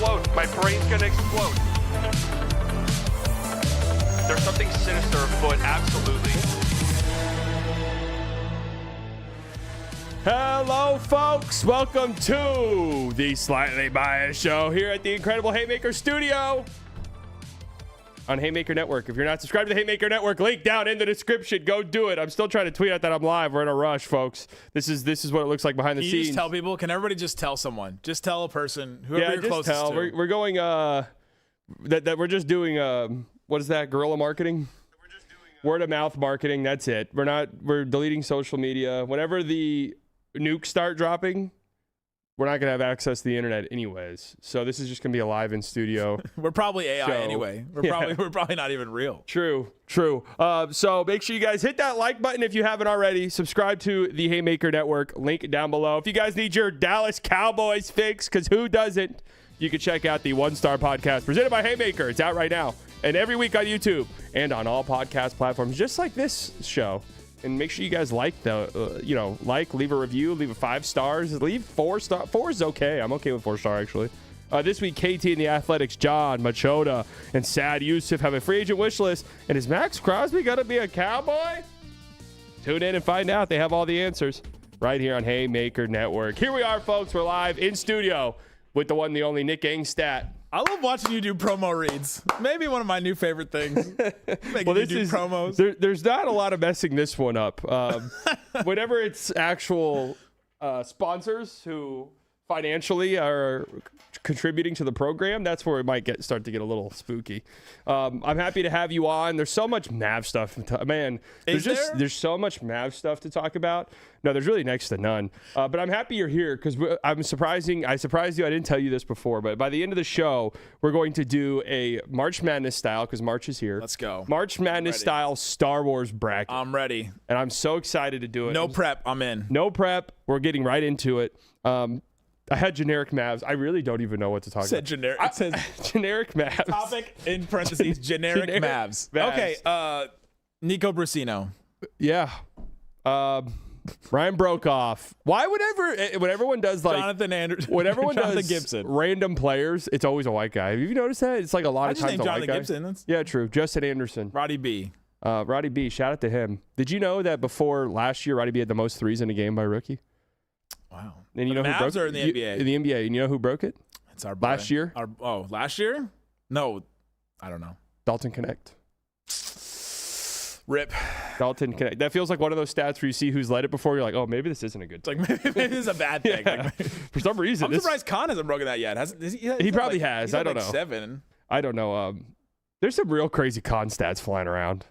explode. My brain's gonna explode. There's something sinister afoot, absolutely. Hello, folks. Welcome to the Slightly Biased Show here at the incredible Haymaker Studio on Haymaker Network. If you're not subscribed to the Haymaker Network, link down in the description. Go do it. I'm still trying to tweet out that I'm live. We're in a rush, folks. This is what it looks like behind the Can you scenes. just tell people? Can everybody just tell someone? Just tell a person, whoever you're just closest tell. to. We're going that we're just doing what is that? Guerrilla marketing? Word of mouth marketing. That's it. We're deleting social media. Whenever the nukes start dropping, we're not gonna have access to the internet anyways. So this is just gonna be a live in studio. We're probably AI anyway. We're probably not even real. True. So make sure you guys hit that like button if you haven't already. Subscribe to the Haymaker Network. Link down below. If you guys need your Dallas Cowboys fix, because who doesn't, you can check out the One Star Podcast presented by Haymaker. It's out right now. And every week on YouTube and on all podcast platforms, just like this show. And make sure you guys like leave a review, leave a 5 stars, leave 4 stars. 4 is okay. I'm okay with 4 star actually. This week, KT and the Athletics, John, Machota, and Sad Yusuf have a free agent wish list. And is Max Crosby going to be a Cowboy? Tune in and find out. They have all the answers right here on Haymaker Network. Here we are, folks. We're live in studio with the one, the only Nick Angstadt. I love watching you do promo reads. Maybe one of my new favorite things. Making you do promos. There's not a lot of messing this one up. Whenever it's actual sponsors who financially are contributing to the program, that's where it might start to get a little spooky. I'm happy to have you on. There's so much Mav stuff. Man, there's so much Mav stuff to talk about. No, there's really next to none. But I'm happy you're here because I surprised you. I didn't tell you this before, but by the end of the show, we're going to do a March Madness style, because March is here. Let's go. March Madness style Star Wars bracket. I'm ready. And I'm so excited to do it. No prep. I'm in. No prep. We're getting right into it. I had generic Mavs. I really don't even know what to talk about. Generic. It says generic Mavs. Topic in parentheses. Generic Mavs. Okay. Nico Brusino. Yeah. Ryan Brokoff. Why when everyone does like Jonathan Anderson. When everyone does Gibson. Random players, it's always a white guy. Have you noticed that? It's like a lot of times a white Jonathan guy. Gibson. Yeah, true. Justin Anderson. Roddy B. Roddy B. Shout out to him. Did you know that before last year, Roddy B had the most threes in a game by rookie? Wow. And you know Mavs who broke or in the NBA? In the NBA. And you know who broke it? It's our boy. Last year? Last year? No, I don't know. Dalton Connect. Rip. Dalton Connect. That feels like one of those stats where you see who's led it before. You're like, oh, maybe this isn't a good It's like maybe this is a bad thing. Yeah. For some reason. I'm surprised Khan hasn't broken that yet. He probably has. I don't know. 7. I don't know. There's some real crazy con stats flying around.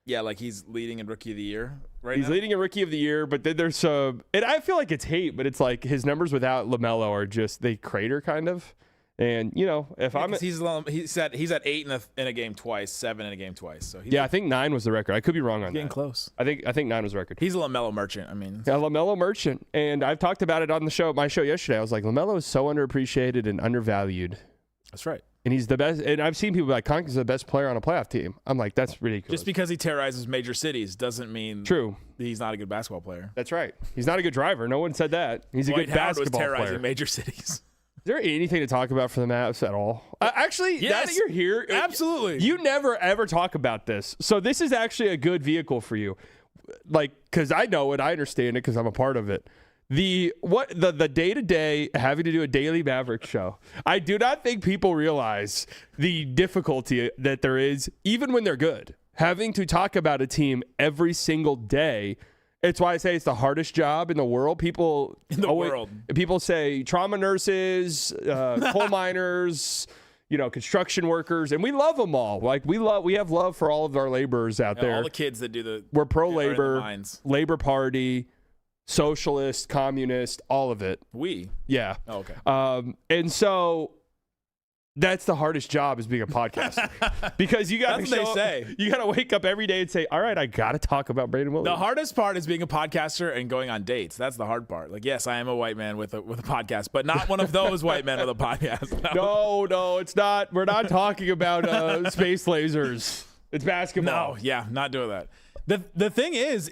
Yeah, like he's leading in Rookie of the Year right He's now. leading a Rookie of the Year, but then there's some, and I feel like it's hate, but it's like his numbers without LaMelo are just, they crater kind of. And, you know, if he's at 8 in a game twice, 7 in a game twice. So I think 9 was the record. I could be wrong on getting that. Close. I think 9 was the record. He's a LaMelo merchant. I mean, yeah, LaMelo merchant. And I've talked about it on my show yesterday. I was like, LaMelo is so underappreciated and undervalued. That's right. And he's the best. And I've seen people be like, Conk is the best player on a playoff team. I'm like, that's ridiculous. Just because he terrorizes major cities doesn't mean true. He's not a good basketball player. That's right. He's not a good driver. No one said that. He's a good basketball player. Was terrorizing major cities. Is there anything to talk about for the Mavs at all? Actually, yes. now that you're here, absolutely. You never ever talk about this. So this is actually a good vehicle for you. Like, because I know it, I understand it because I'm a part of it. The day-to-day having to do a daily Mavericks show, I do not think people realize the difficulty that there is, even when they're good, having to talk about a team every single day. It's why I say it's the hardest job in the world. People say trauma nurses, coal miners, construction workers, and we love them all. Like we have love for all of our laborers out there. All the kids that do we're pro-labor, Labor Party, socialist, communist, all of it. Yeah. Oh, okay. And so that's the hardest job, is being a podcaster. Because you got to wake up every day and say, all right, I got to talk about Brandon Williams. The hardest part is being a podcaster and going on dates. That's the hard part. Like, yes, I am a white man with a podcast, but not one of those white men with a podcast. No, it's not. We're not talking about space lasers. It's basketball. No, yeah, not doing that. The thing is,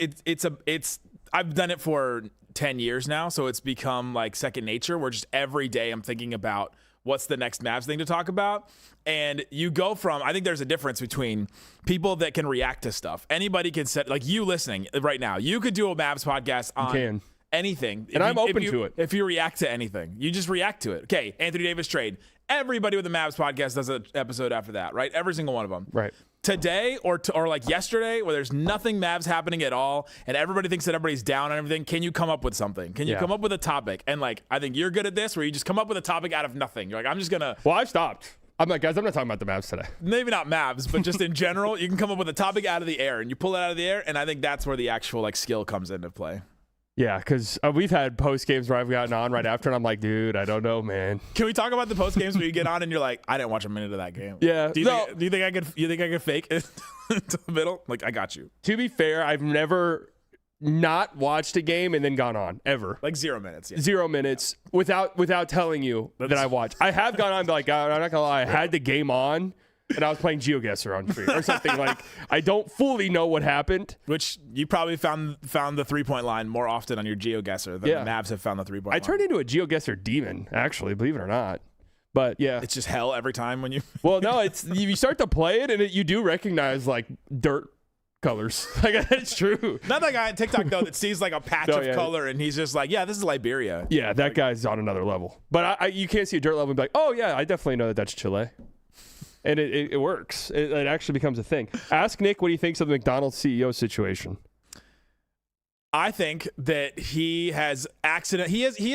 I've done it for 10 years now, so it's become like second nature, where just every day I'm thinking about what's the next Mavs thing to talk about. And you go from, I think there's a difference between people that can react to stuff. Anybody can set, like you listening right now, you could do a Mavs podcast on anything. And I'm open to it. If you react to anything, you just react to it. Okay, Anthony Davis trade. Everybody with the Mavs podcast does an episode after that, right? Every single one of them. Right. Today or like yesterday, where there's nothing Mavs happening at all, and everybody thinks that everybody's down on everything, can you come up with something? Can you come up with a topic? And like, I think you're good at this, where you just come up with a topic out of nothing. You're like, I'm just going to. Well, I've stopped. I'm like, guys, I'm not talking about the Mavs today. Maybe not Mavs, but just in general, you can come up with a topic out of the air, and you pull it out of the air, and I think that's where the actual like skill comes into play. Yeah, because we've had post games where I've gotten on right after, and I'm like, dude, I don't know, man. Can we talk about the post games where you get on and you're like, I didn't watch a minute of that game? Yeah. Do you think I could fake it to the middle? Like, I got you. To be fair, I've never not watched a game and then gone on ever. Like 0 minutes. Yeah. 0 minutes without telling you that I watched. I have gone on, but like, I'm not gonna lie, I had the game on. And I was playing Geoguessr on stream or something. Like, I don't fully know what happened. Which you probably found the 3-point line more often on your Geoguessr than the Mavs have found the 3-point line. I turned into a Geoguessr demon, actually, believe it or not. But yeah, it's just hell every time when you. Well, no, it's you start to play it and you do recognize like dirt colors. Like, that's true. Not that guy on TikTok though that sees like a patch of color and he's just like, yeah, this is Liberia. Yeah, that guy's on another level. But you can't see a dirt level and be like, oh yeah, I definitely know that that's Chile. And it works. It actually becomes a thing. Ask Nick what he thinks of the McDonald's CEO situation. I think that he has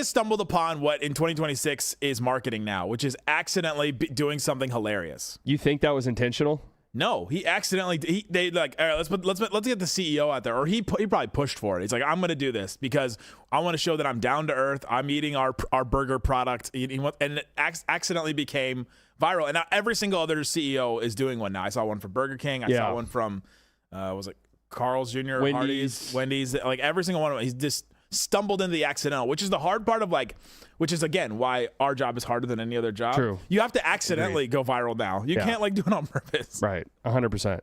stumbled upon what in 2026 is marketing now, which is accidentally doing something hilarious. You think that was intentional? No, he accidentally. They like, all right, let's get the CEO out there, or he probably pushed for it. He's like, I'm going to do this because I want to show that I'm down to earth. I'm eating our burger product, and it accidentally became viral. And now every single other CEO is doing one now. I saw one from Burger King. I saw one from was it Carl's Jr. Wendy's. Like every single one of them, he's just stumbled into the accidental, which is the hard part of like, which is again why our job is harder than any other job. True. You have to accidentally go viral now. You can't like do it on purpose. Right. 100%.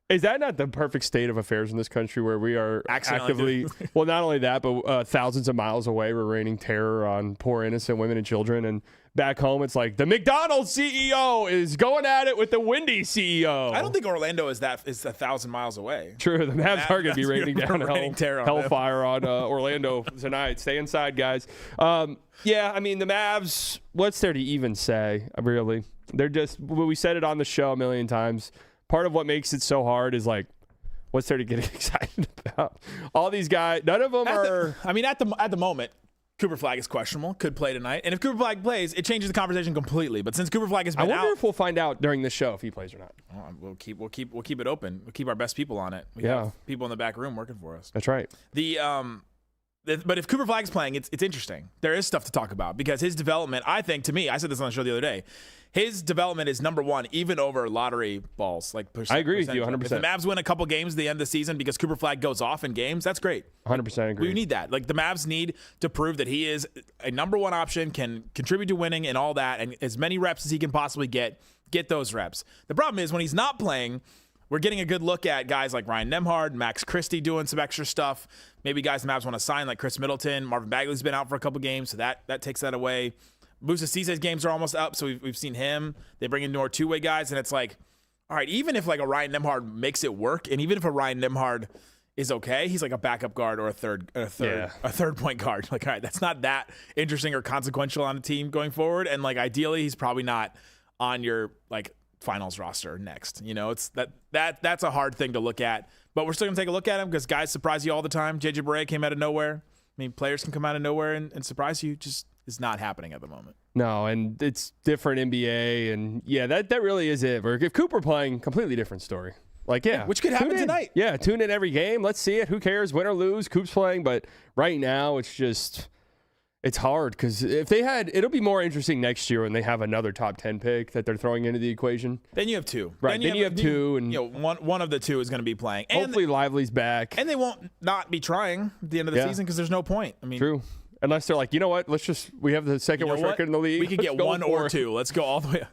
Is that not the perfect state of affairs in this country where we are actively, well, not only that, but thousands of miles away, we're raining terror on poor innocent women and children. And back home, it's like the McDonald's CEO is going at it with the Wendy's CEO. I don't think Orlando is 1,000 miles away. True. The Mavs are going to be raining down hellfire on Orlando tonight. Stay inside, guys. Yeah, I mean, the Mavs, what's there to even say, really? They're just, we said it on the show a million times. Part of what makes it so hard is like, what's there to get excited about? All these guys, none of them are. At the moment, Cooper Flag is questionable. Could play tonight, and if Cooper Flag plays, it changes the conversation completely. But since Cooper Flag has been out, I wonder if we'll find out during the show if he plays or not. We'll keep it open. We'll keep our best people on it. We have people in the back room working for us. That's right. But if Cooper Flag's playing, it's interesting. There is stuff to talk about because his development, I think, to me, I said this on the show the other day, his development is number one, even over lottery balls. Like I agree with you 100%. If the Mavs win a couple games at the end of the season because Cooper Flag goes off in games, that's great. 100% agree. We need that. Like the Mavs need to prove that he is a number one option, can contribute to winning and all that, and as many reps as he can possibly get those reps. The problem is when he's not playing, we're getting a good look at guys like Ryan Nembhard, Max Christie doing some extra stuff. Maybe guys the Mavs want to sign like Chris Middleton. Marvin Bagley's been out for a couple games, so that takes that away. Musa Cisse's games are almost up, so we've seen him. They bring in more two-way guys, and it's like, all right, even if like a Ryan Nembhard makes it work, and even if a Ryan Nembhard is okay, he's like a backup guard or a third point guard. Like, all right, that's not that interesting or consequential on a team going forward. And like ideally, he's probably not on your like finals roster next. You know, it's that's a hard thing to look at. But we're still gonna take a look at him because guys surprise you all the time. JJ Barea came out of nowhere. I mean, players can come out of nowhere and surprise you. Just is not happening at the moment. No, and it's different NBA, and yeah, that really is it. If Cooper playing, completely different story. Like, yeah, which could happen tonight. Yeah, tune in every game. Let's see it. Who cares? Win or lose, Coop's playing. But right now, it's hard because if they had, it'll be more interesting next year when they have another top 10 pick that they're throwing into the equation. Then you have two. Right. Then you have two, and one of the two is going to be playing. And hopefully Lively's back, and they won't not be trying at the end of the season because there's no point. I mean, true. unless they're like, you know what? We have the second worst record in the league. We could get one or two. Let's go all the way.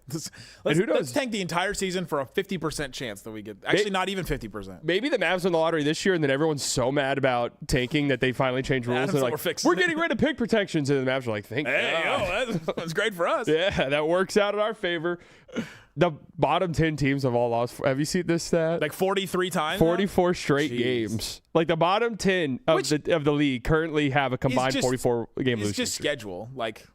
Let's tank the entire season for a 50% chance that we get. Actually, not even 50%. Maybe the Mavs win the lottery this year, and then everyone's so mad about tanking that they finally change rules. And they're like, we're getting rid of pick protections, and the Mavs are like, thank God. That's great for us. Yeah, that works out in our favor. The bottom 10 teams have all lost. Have you seen this stat? Like 43 times? 44 straight games. Like the bottom 10 of the league currently have a combined 44 game losing. It's just schedule. Like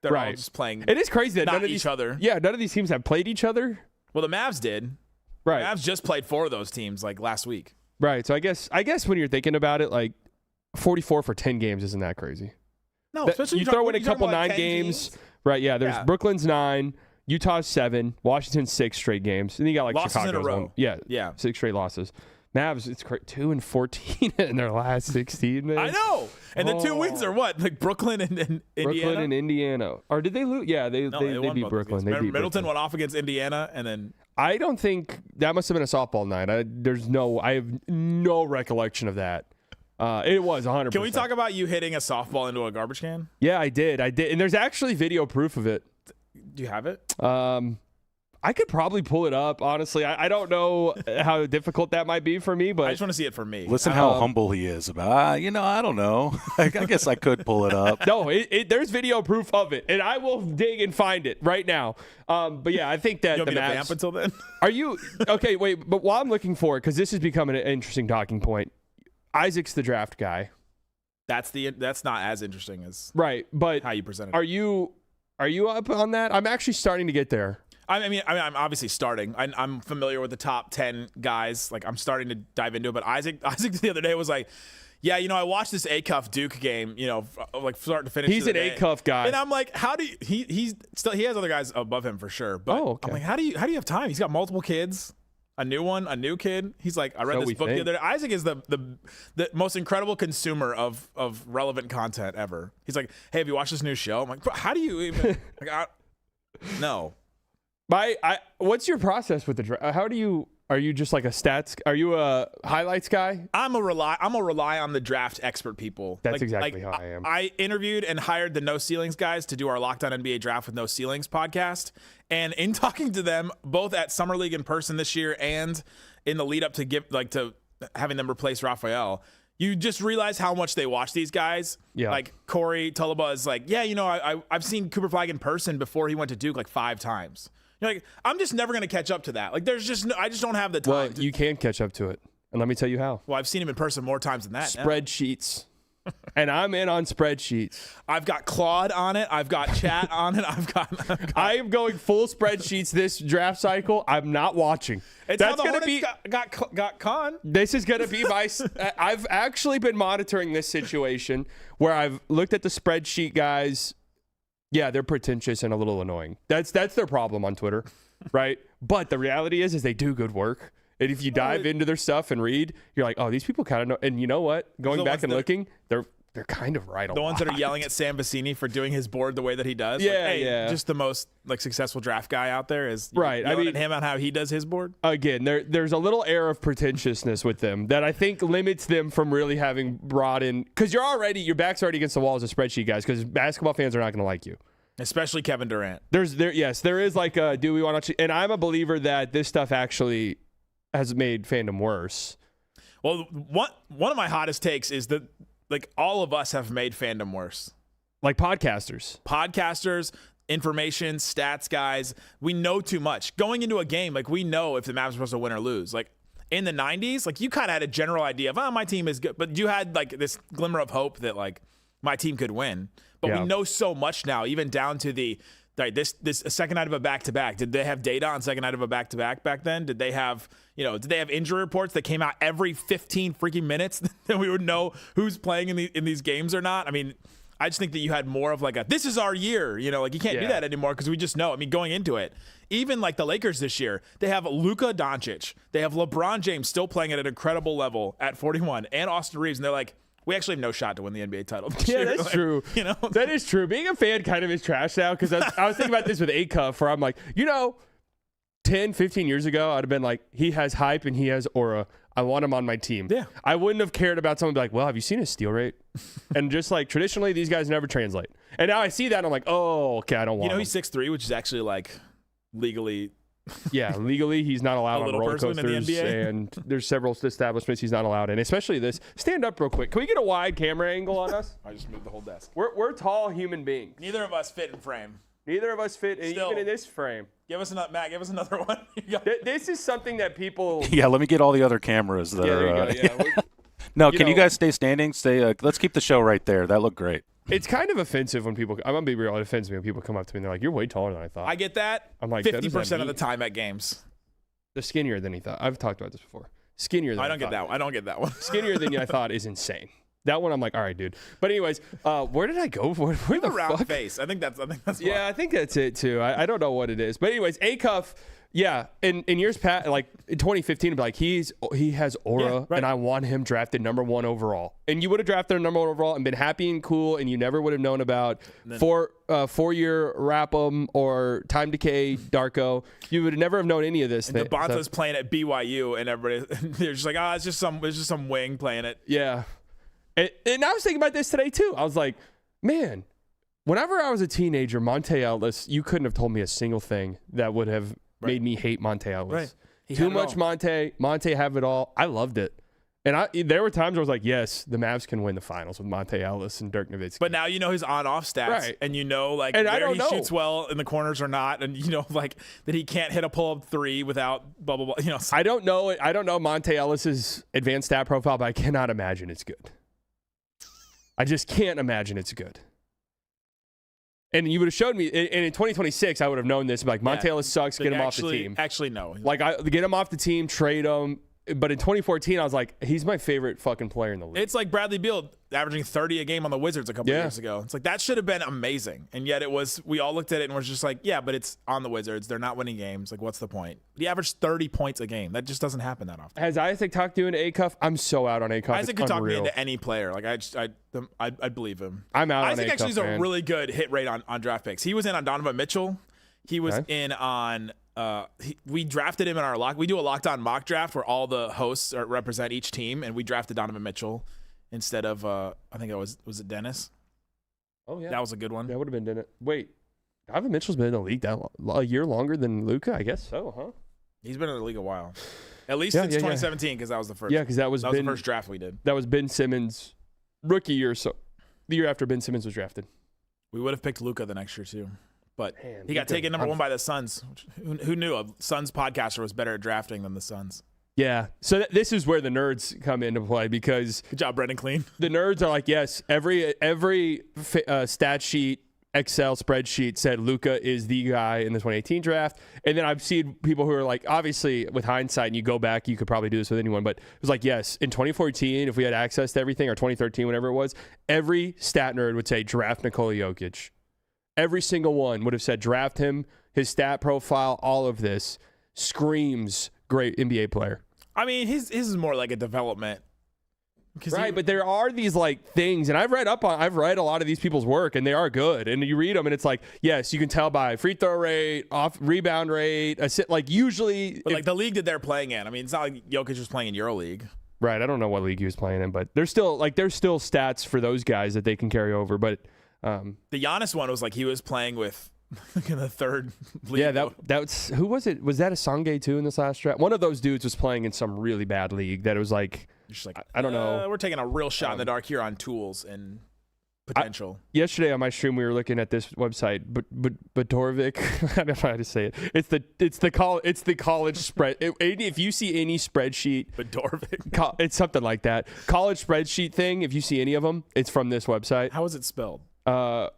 they're all just playing. It is crazy that none of each other. Yeah, none of these teams have played each other. Well, the Mavs did. Right. The Mavs just played 4 of those teams like last week. Right. So I guess when you're thinking about it, like 44 for 10 games isn't that crazy. No, especially you throw in a couple 9 games. Right. Yeah. There's Brooklyn's 9. Utah's 7, Washington 6 straight games, and you got like losses Chicago's in a row. 1. Yeah, 6 straight losses. Mavs, it's 2-14 in their last 16. Man. I know, and the 2 wins are what? Like Brooklyn and Indiana. Brooklyn and Indiana, or did they lose? Yeah, they beat Brooklyn. They beat Middleton Brooklyn. went off against Indiana, and then I don't think that must have been a softball night. I have no recollection of that. It was 100%. Can we talk about you hitting a softball into a garbage can? Yeah, I did, and there's actually video proof of it. Do you have it? I could probably pull it up, honestly. I don't know how difficult that might be for me, but I just want to see it for me. Listen how humble he is about, I don't know. I guess I could pull it up. No, there's video proof of it, and I will dig and find it right now. But yeah, I think that you want the me to Mavs. vamp until then? Are you okay? Wait, but while I'm looking for it, because this is becoming an interesting talking point. Isaac's the draft guy. That's not as interesting as right, but how you present it. Are you up on that? I'm actually starting to get there. I mean, I'm obviously starting. I'm familiar with the top 10 guys. Like, I'm starting to dive into it. But Isaac the other day was like, yeah, I watched this A-Cuff Duke game, like start to finish. He's an A-Cuff guy. And I'm like, how do you, he has other guys above him for sure. But okay. I'm like, how do you have time? He's got multiple kids. A new kid. He's like, I read this book the other day. Isaac is the most incredible consumer of relevant content ever. He's like, hey, have you watched this new show? I'm like, how do you even? No. What's your process with the draft? Are you just like a stats? Are you a highlights guy? I'm a rely on the draft expert people. That's exactly how I am. I interviewed and hired the No Ceilings guys to do our Locked On NBA Draft with No Ceilings podcast. And in talking to them, both at Summer League in person this year and in the lead up to to having them replace Raphael, you just realize how much they watch these guys. Yeah. Like Corey Tulaba is like, yeah, I've seen Cooper Flagg in person before he went to Duke like 5 times. You're like, I'm just never going to catch up to that. Like, I just don't have the time. Well, you can catch up to it. And let me tell you how. Well, I've seen him in person more times than that. Spreadsheets. And I'm in on spreadsheets. I've got Claude on it. I've got Chat on it. I am going full spreadsheets this draft cycle. I'm not watching. That's going to be got Con. This is going to be my. I've actually been monitoring this situation where I've looked at the spreadsheet guys. Yeah, they're pretentious and a little annoying. That's their problem on Twitter, right? But the reality is they do good work. And if you dive into their stuff and read, you're like, oh, these people kind of know. And you know what? Going back and looking, they're kind of right. The ones that are yelling at Sam Vecini for doing his board the way that he does. Yeah, like, hey, yeah. Just the most successful draft guy out there is right. Yelling at him on how he does his board. Again, there's a little air of pretentiousness with them that I think limits them from really having brought in, because your back's already against the wall as a spreadsheet guys, because basketball fans are not going to like you. Especially Kevin Durant. There is like a, do we want to, and I'm a believer that this stuff actually has made fandom worse. Well, one of my hottest takes is that like all of us have made fandom worse. Like podcasters, information, stats guys, we know too much. Going into a game, like we know if the Mavs are supposed to win or lose. Like in the 90s, like you kind of had a general idea of, my team is good, but you had like this glimmer of hope that like my team could win. But we know so much now, even down to this second night of a back-to-back. Did they have data on second night of a back-to-back back then? Did they have injury reports that came out every 15 freaking minutes that we would know who's playing in these games or not? I mean, I just think that you had more of like this is our year, like you can't do that anymore because we just know. I mean, going into it, even like the Lakers this year, they have Luka Doncic. They have LeBron James still playing at an incredible level at 41 and Austin Reeves. And they're like, we actually have no shot to win the NBA title this year. That's true. That is true. Being a fan kind of is trash now, because I was thinking about this with A-Cuff, where I'm like, 10, 15 years ago, I'd have been like, he has hype and he has aura. I want him on my team. Yeah. I wouldn't have cared about someone be like, well, have you seen his steal rate? And just like traditionally, these guys never translate. And now I see that and I'm like, oh, okay, I don't want him. He's 6'3", which is actually like legally. Yeah, legally he's not allowed on roller coasters, in the NBA. and there's several establishments he's not allowed in, especially this. Stand up real quick. Can we get a wide camera angle on us? I just moved the whole desk. We're tall human beings. Neither of us fit in frame. Neither of us fit Still. even in this frame. Give us another one. This is something that people. Yeah, let me get all the other cameras that There are. you go. Yeah. No, You can you know- guys stay standing? Let's keep the show right there. That looked great. It's kind of offensive when people. I'm gonna be real. It offends me when people come up to me and they're like, "You're way taller than I thought." I get that. I'm like, that doesn't 50% of mean- the time at games. They're skinnier than he thought. I've talked about this before. Skinnier than I don't get that one. I don't get that one. Skinnier than I thought is insane. That one I'm like, all right, dude. But anyways, where did I go? Where the round fuck? face. I think that's. Yeah, I think that's it too. I don't know what it is. But anyways, A-Cuff, yeah, in years past, like in 2015, like he has aura, Yeah, right. and I want him drafted number 1 overall. And you would have drafted him number 1 overall and been happy and cool, and you never would have known about 4-year Rap'em or Time Decay Darko. You would never have known any of this. The Bonta's playing at BYU, and everybody they're just like, it's just some wing playing it. Yeah. And I was thinking about this today too. I was like, man, whenever I was a teenager, Monte Ellis, you couldn't have told me a single thing that would have made me hate Monte Ellis. Right. He Too had it much all. Monte have it all. I loved it. And there were times where I was like, yes, the Mavs can win the finals with Monte Ellis and Dirk Nowitzki. But now you know his on-off stats, Right. and you know like And I where don't he know. shoots well in the corners or not, and you know like that he can't hit a pull-up 3 without blah blah blah. You know, I don't know Monte Ellis's advanced stat profile, but I cannot imagine it's good. I just can't imagine it's good. And you would have showed me, and in 2026, I would have known this. Like, Monte Ellis sucks, get him off the team. Actually, no. Like, get him off the team, trade him. But in 2014, I was like, he's my favorite fucking player in the league. It's like Bradley Beal averaging 30 a game on the Wizards a couple years ago. It's like that should have been amazing. And yet we all looked at it and was just like, yeah, but it's on the Wizards. They're not winning games. Like, what's the point? He averaged 30 points a game. That just doesn't happen that often. Has Isaac talked to you into A-Cuff? I'm so out on A-Cuff. Isaac It's could talk me unreal. into any player. Like I believe him. I'm out on Isaac A-Cuff, actually has a man. really good hit rate on draft picks. He was in on Donovan Mitchell. He was in on. We drafted him in our lock. We do a locked on mock draft where all the hosts represent each team, and we drafted Donovan Mitchell instead of I think it was it Dennis. Oh yeah, That was a good one. that would have been in it. Wait, Donovan Mitchell's been in the league a year longer than Luka? I guess so, huh? He's been in the league a while, at least Yeah, since yeah, 2017 because that was the first. Yeah, because that was the Ben, first draft we did. that was Ben Simmons' rookie year. So the year after Ben Simmons was drafted. We would have picked Luka the next year too, but Man, he got Luka, taken number 1 by the Suns. Who knew a Suns podcaster was better at drafting than the Suns? Yeah. So this is where the nerds come into play because Good job, Brendan Clean. the nerds are like, yes, every stat sheet, Excel spreadsheet said Luka is the guy in the 2018 draft. And then I've seen people who are like, obviously with hindsight, and you go back, you could probably do this with anyone, but it was like, yes, in 2014, if we had access to everything, or 2013, whatever it was, every stat nerd would say draft Nikola Jokic. Every single one would have said draft him, his stat profile, all of this screams great NBA player. I mean, his is more like a development. Right, but there are these like things, and I've read a lot of these people's work, and they are good. And you read them, and it's like, yes, you can tell by free throw rate, off rebound rate, like usually. But like the league that they're playing in, I mean, it's not like Jokic was playing in EuroLeague. Right, I don't know what league he was playing in, but there's still stats for those guys that they can carry over. But the Giannis one was like he was playing with in the third league. yeah, that's who was it? Was that a Sange too in this last draft? One of those dudes was playing in some really bad league that it was like. Just like I don't know. We're taking a real shot in the dark here on tools and potential. Yesterday on my stream, we were looking at this website, Batorovik. I don't know how to say it. It's the college spread. If you see any spreadsheet, Bedorvik. it's something like that. College spreadsheet thing. If you see any of them, it's from this website. How is it spelled? BRTTORVIK.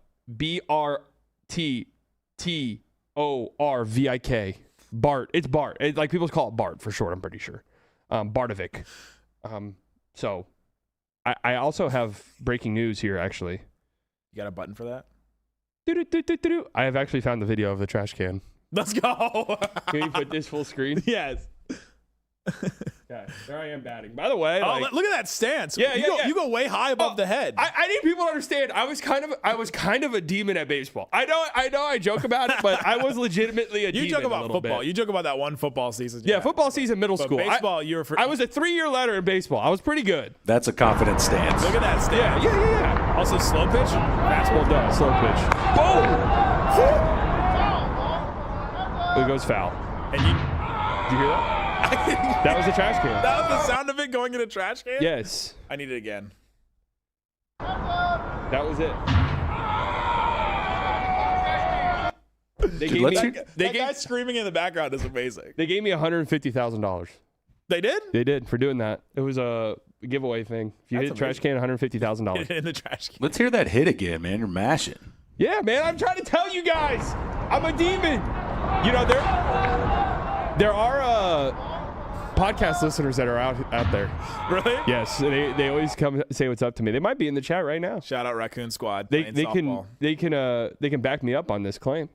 Bart. It's Bart. Like people call it Bart for short. I'm pretty sure. Bartovic. So I also have breaking news here, actually. You got a button for that? Doo-doo-doo-doo-doo. I have actually found the video of the trash can. Let's go. Can you put this full screen? Yes. Okay, there I am batting. By the way, Oh, look at that stance. Yeah, You go way high above the head. I need people to understand. I was kind of a demon at baseball. I know. I joke about it, but I was legitimately a demon. You joke about a little football. bit. You joke about that one football season. Yeah, football season, middle But school. baseball, I was a 3-year letter in baseball. I was pretty good. That's a confident stance. Look at that stance. Yeah. Also, slow pitch. Fastball does slow pitch. Boom. It goes foul. And you. Did you hear that? That was the trash can. That was the sound of it going in a trash can? Yes. I need it again. That was it. They Dude, gave me. That guy screaming in the background is amazing. They gave me $150,000. They did? They did for doing that. It was a giveaway thing. If you That's hit a trash can, $150,000. In the trash can. Let's hear that hit again, man. You're mashing. Yeah, man. I'm trying to tell you guys, I'm a demon. You know, there are podcast listeners that are out there. Really? Yes, they always come say what's up to me. They might be in the chat right now. Shout out Raccoon Squad. They softball. can back me up on this claim.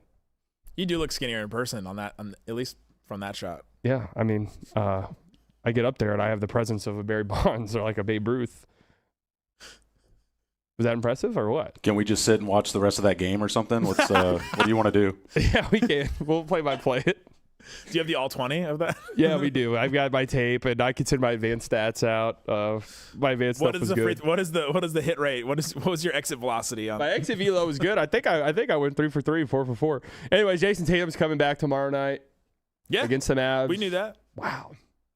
You do look skinnier in person at least from that shot. Yeah, I mean, I get up there and I have the presence of a Barry Bonds or like a Babe Ruth. Was that impressive or what? Can we just sit and watch the rest of that game or something? What's what do you want to do? Yeah, we can. We'll play by play it. Do you have the all 20 of that? Yeah, we do. I've got my tape, and I can send my advanced stats out. My advanced stuff was good. What is the hit rate? What was your exit velocity on? My exit velo was good. I think I went 3 for 3, 4 for 4. Anyways, Jayson Tatum's coming back tomorrow night. Yeah, against the Mavs. We knew that. Wow,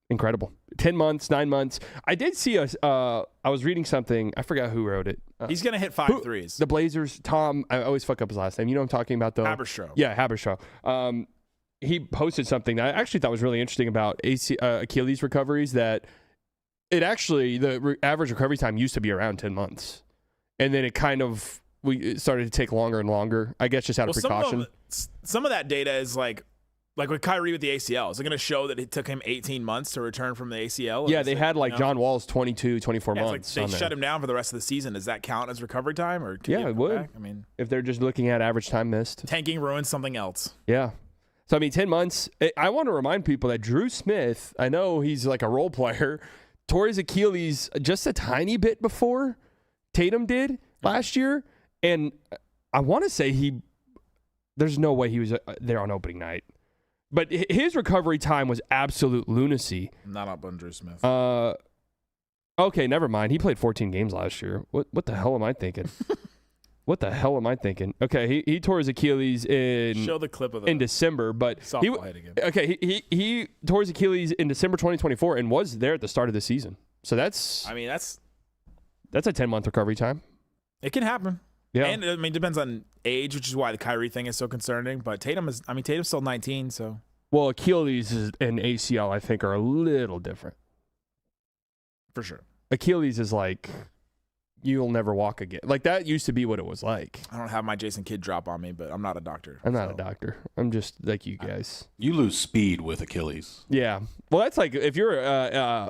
incredible. 10 months, 9 months. I did see I was reading something. I forgot who wrote it. He's gonna hit 5 threes. The Blazers. Tom. I always fuck up his last name. You know what I'm talking about though. Haberstroh. Yeah, Haberstroh. He posted something that I actually thought was really interesting about Achilles recoveries, that it actually, the average recovery time used to be around 10 months. And then it started to take longer and longer, I guess just out of precaution. Some of that data is like with Kyrie with the ACL. Is it going to show that it took him 18 months to return from the ACL? Yeah, they had John Wall's 22, 24 months. Like they shut him down for the rest of the season. Does that count as recovery time? Or yeah, it would. Back? I mean, if they're just looking at average time missed. Tanking ruins something else. Yeah. So, I mean, 10 months. I want to remind people that Drew Smith, I know he's like a role player, tore his Achilles just a tiny bit before Tatum did last year. And I want to say there's no way he was there on opening night. But his recovery time was absolute lunacy. Not up on Drew Smith. Okay, never mind. He played 14 games last year. What the hell am I thinking? What the hell am I thinking? Okay, he tore his Achilles Show the clip of in December, but he tore his Achilles in December 2024 and was there at the start of the season. So that's a 10-month recovery time. It can happen. Yeah, and I mean, it depends on age, which is why the Kyrie thing is so concerning. But Tatum's still 19, so. Well, Achilles and ACL, I think, are a little different. For sure. Achilles is like, you'll never walk again. Like, that used to be what it was like. I don't have my Jason Kidd drop on me, but I'm not a doctor. I'm not a doctor. I'm just like you guys. You lose speed with Achilles. Yeah. Well, that's like if you're a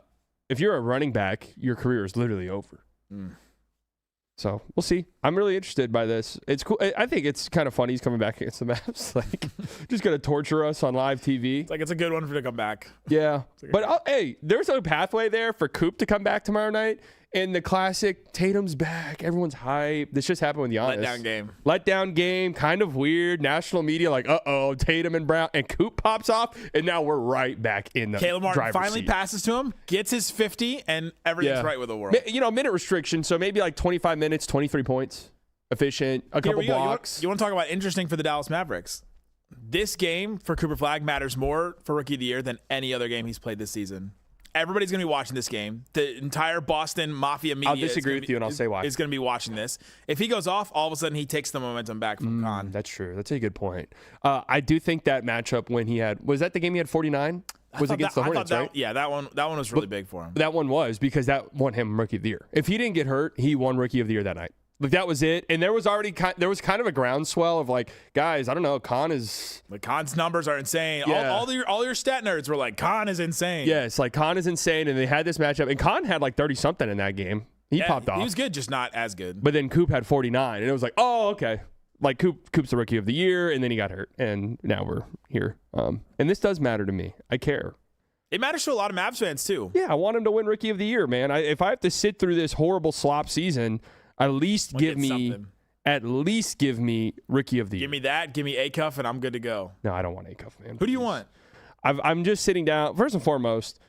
running back, your career is literally over. Mm. So we'll see. I'm really interested by this. It's cool. I think it's kind of funny he's coming back against the Mavs. Like, just gonna torture us on live TV. It's a good one for to come back. Yeah, but hey, there's a pathway there for Coop to come back tomorrow night. And the classic Tatum's back. Everyone's hyped. This just happened with Giannis. Letdown game. Kind of weird. National media like, Tatum and Brown. And Coop pops off. And now we're right back in the Caleb Martin driver's finally seat. Passes to him, gets his 50, and everything's right with the world. Minute restriction. So maybe like 25 minutes, 23 points. Efficient. A couple blocks. You want to talk about interesting for the Dallas Mavericks? This game for Cooper Flagg matters more for Rookie of the Year than any other game he's played this season. Everybody's going to be watching this game. The entire Boston Mafia media I'll disagree with you, and I'll say why. Is going to be watching this. If he goes off, all of a sudden he takes the momentum back from Khan. That's true. That's a good point. I do think that matchup when he had – was that the game he had 49? Was against the Hornets, right? Yeah, that one was really big for him. That one was because that won him Rookie of the Year. If he didn't get hurt, he won Rookie of the Year that night. Like, that was it. And there was kind of a groundswell of like, guys, I don't know, Khan's numbers are insane. Yeah. All your stat nerds were like, Khan is insane. Yes, like Khan is insane. And they had this matchup. And Khan had like 30-something in that game. He popped off. He was good, just not as good. But then Coop had 49. And it was like, oh, okay. Like Coop's the Rookie of the Year. And then he got hurt. And now we're here. And this does matter to me. I care. It matters to a lot of Mavs fans too. Yeah, I want him to win Rookie of the Year, man. If I have to sit through this horrible slop season, at least give me Rookie of the Year. Give me that. Give me Acuff, and I'm good to go. No, I don't want Acuff, man. Who do you want? I'm just sitting down. First and foremost,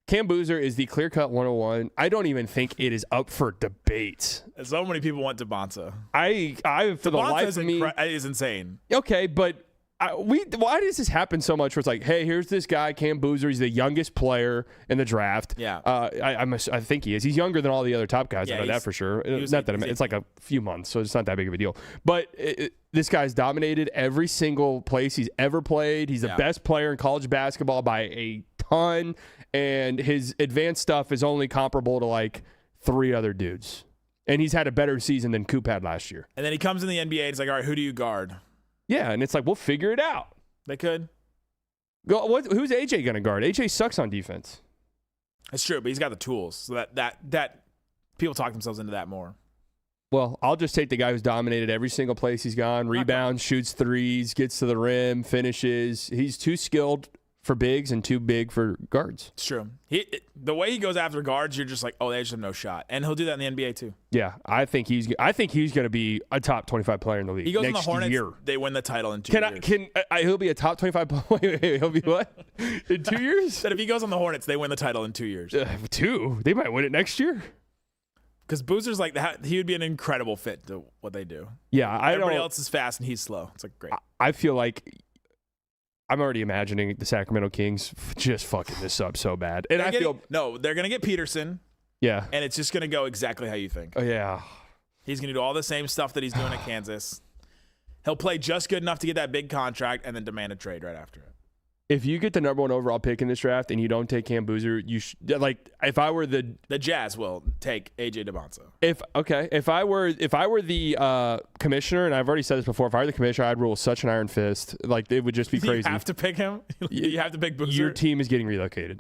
Cam Boozer is the clear-cut 101. I don't even think it is up for debate. So many people want Devonta. I for the life of me, is insane. Okay, but why does this happen so much? Where it's like, hey, here's this guy, Cam Boozer. He's the youngest player in the draft. Yeah, I think he is. He's younger than all the other top guys. I know that for sure. It's like a few months, so it's not that big of a deal. But this guy's dominated every single place he's ever played. He's the best player in college basketball by a ton, and his advanced stuff is only comparable to like 3 other dudes. And he's had a better season than Coop had last year. And then he comes in the NBA and it's like, all right, who do you guard? Yeah, and it's like, we'll figure it out. They could. Who's AJ going to guard? AJ sucks on defense. That's true, but he's got the tools. So that people talk themselves into that more. Well, I'll just take the guy who's dominated every single place he's gone. Rebounds, shoots threes, gets to the rim, finishes. He's too skilled for bigs and too big for guards. It's true. The way he goes after guards, you're just like, oh, they just have no shot. And he'll do that in the NBA too. Yeah, I think he's going to be a top 25 player in the league. He goes next in the Hornets. Year. They win the title in 2 years. He'll be a top 25 player? He'll be what? In 2 years? Said if he goes on the Hornets, they win the title in 2 years. 2? They might win it next year. Because Boozer's like that. He would be an incredible fit to what they do. Yeah, everybody else is fast and he's slow. It's like great. I feel like I'm already imagining the Sacramento Kings just fucking this up so bad. And they're gonna get Peterson. Yeah. And it's just gonna go exactly how you think. Oh yeah. He's gonna do all the same stuff that he's doing at Kansas. He'll play just good enough to get that big contract and then demand a trade right after it. If you get the number 1 overall pick in this draft and you don't take Cam Boozer, if I were the Jazz will take AJ Devonta. If I were the commissioner, and I've already said this before, if I were the commissioner, I'd rule such an iron fist. Like, it would just be crazy. You have to pick him. You have to pick Boozer. Your team is getting relocated.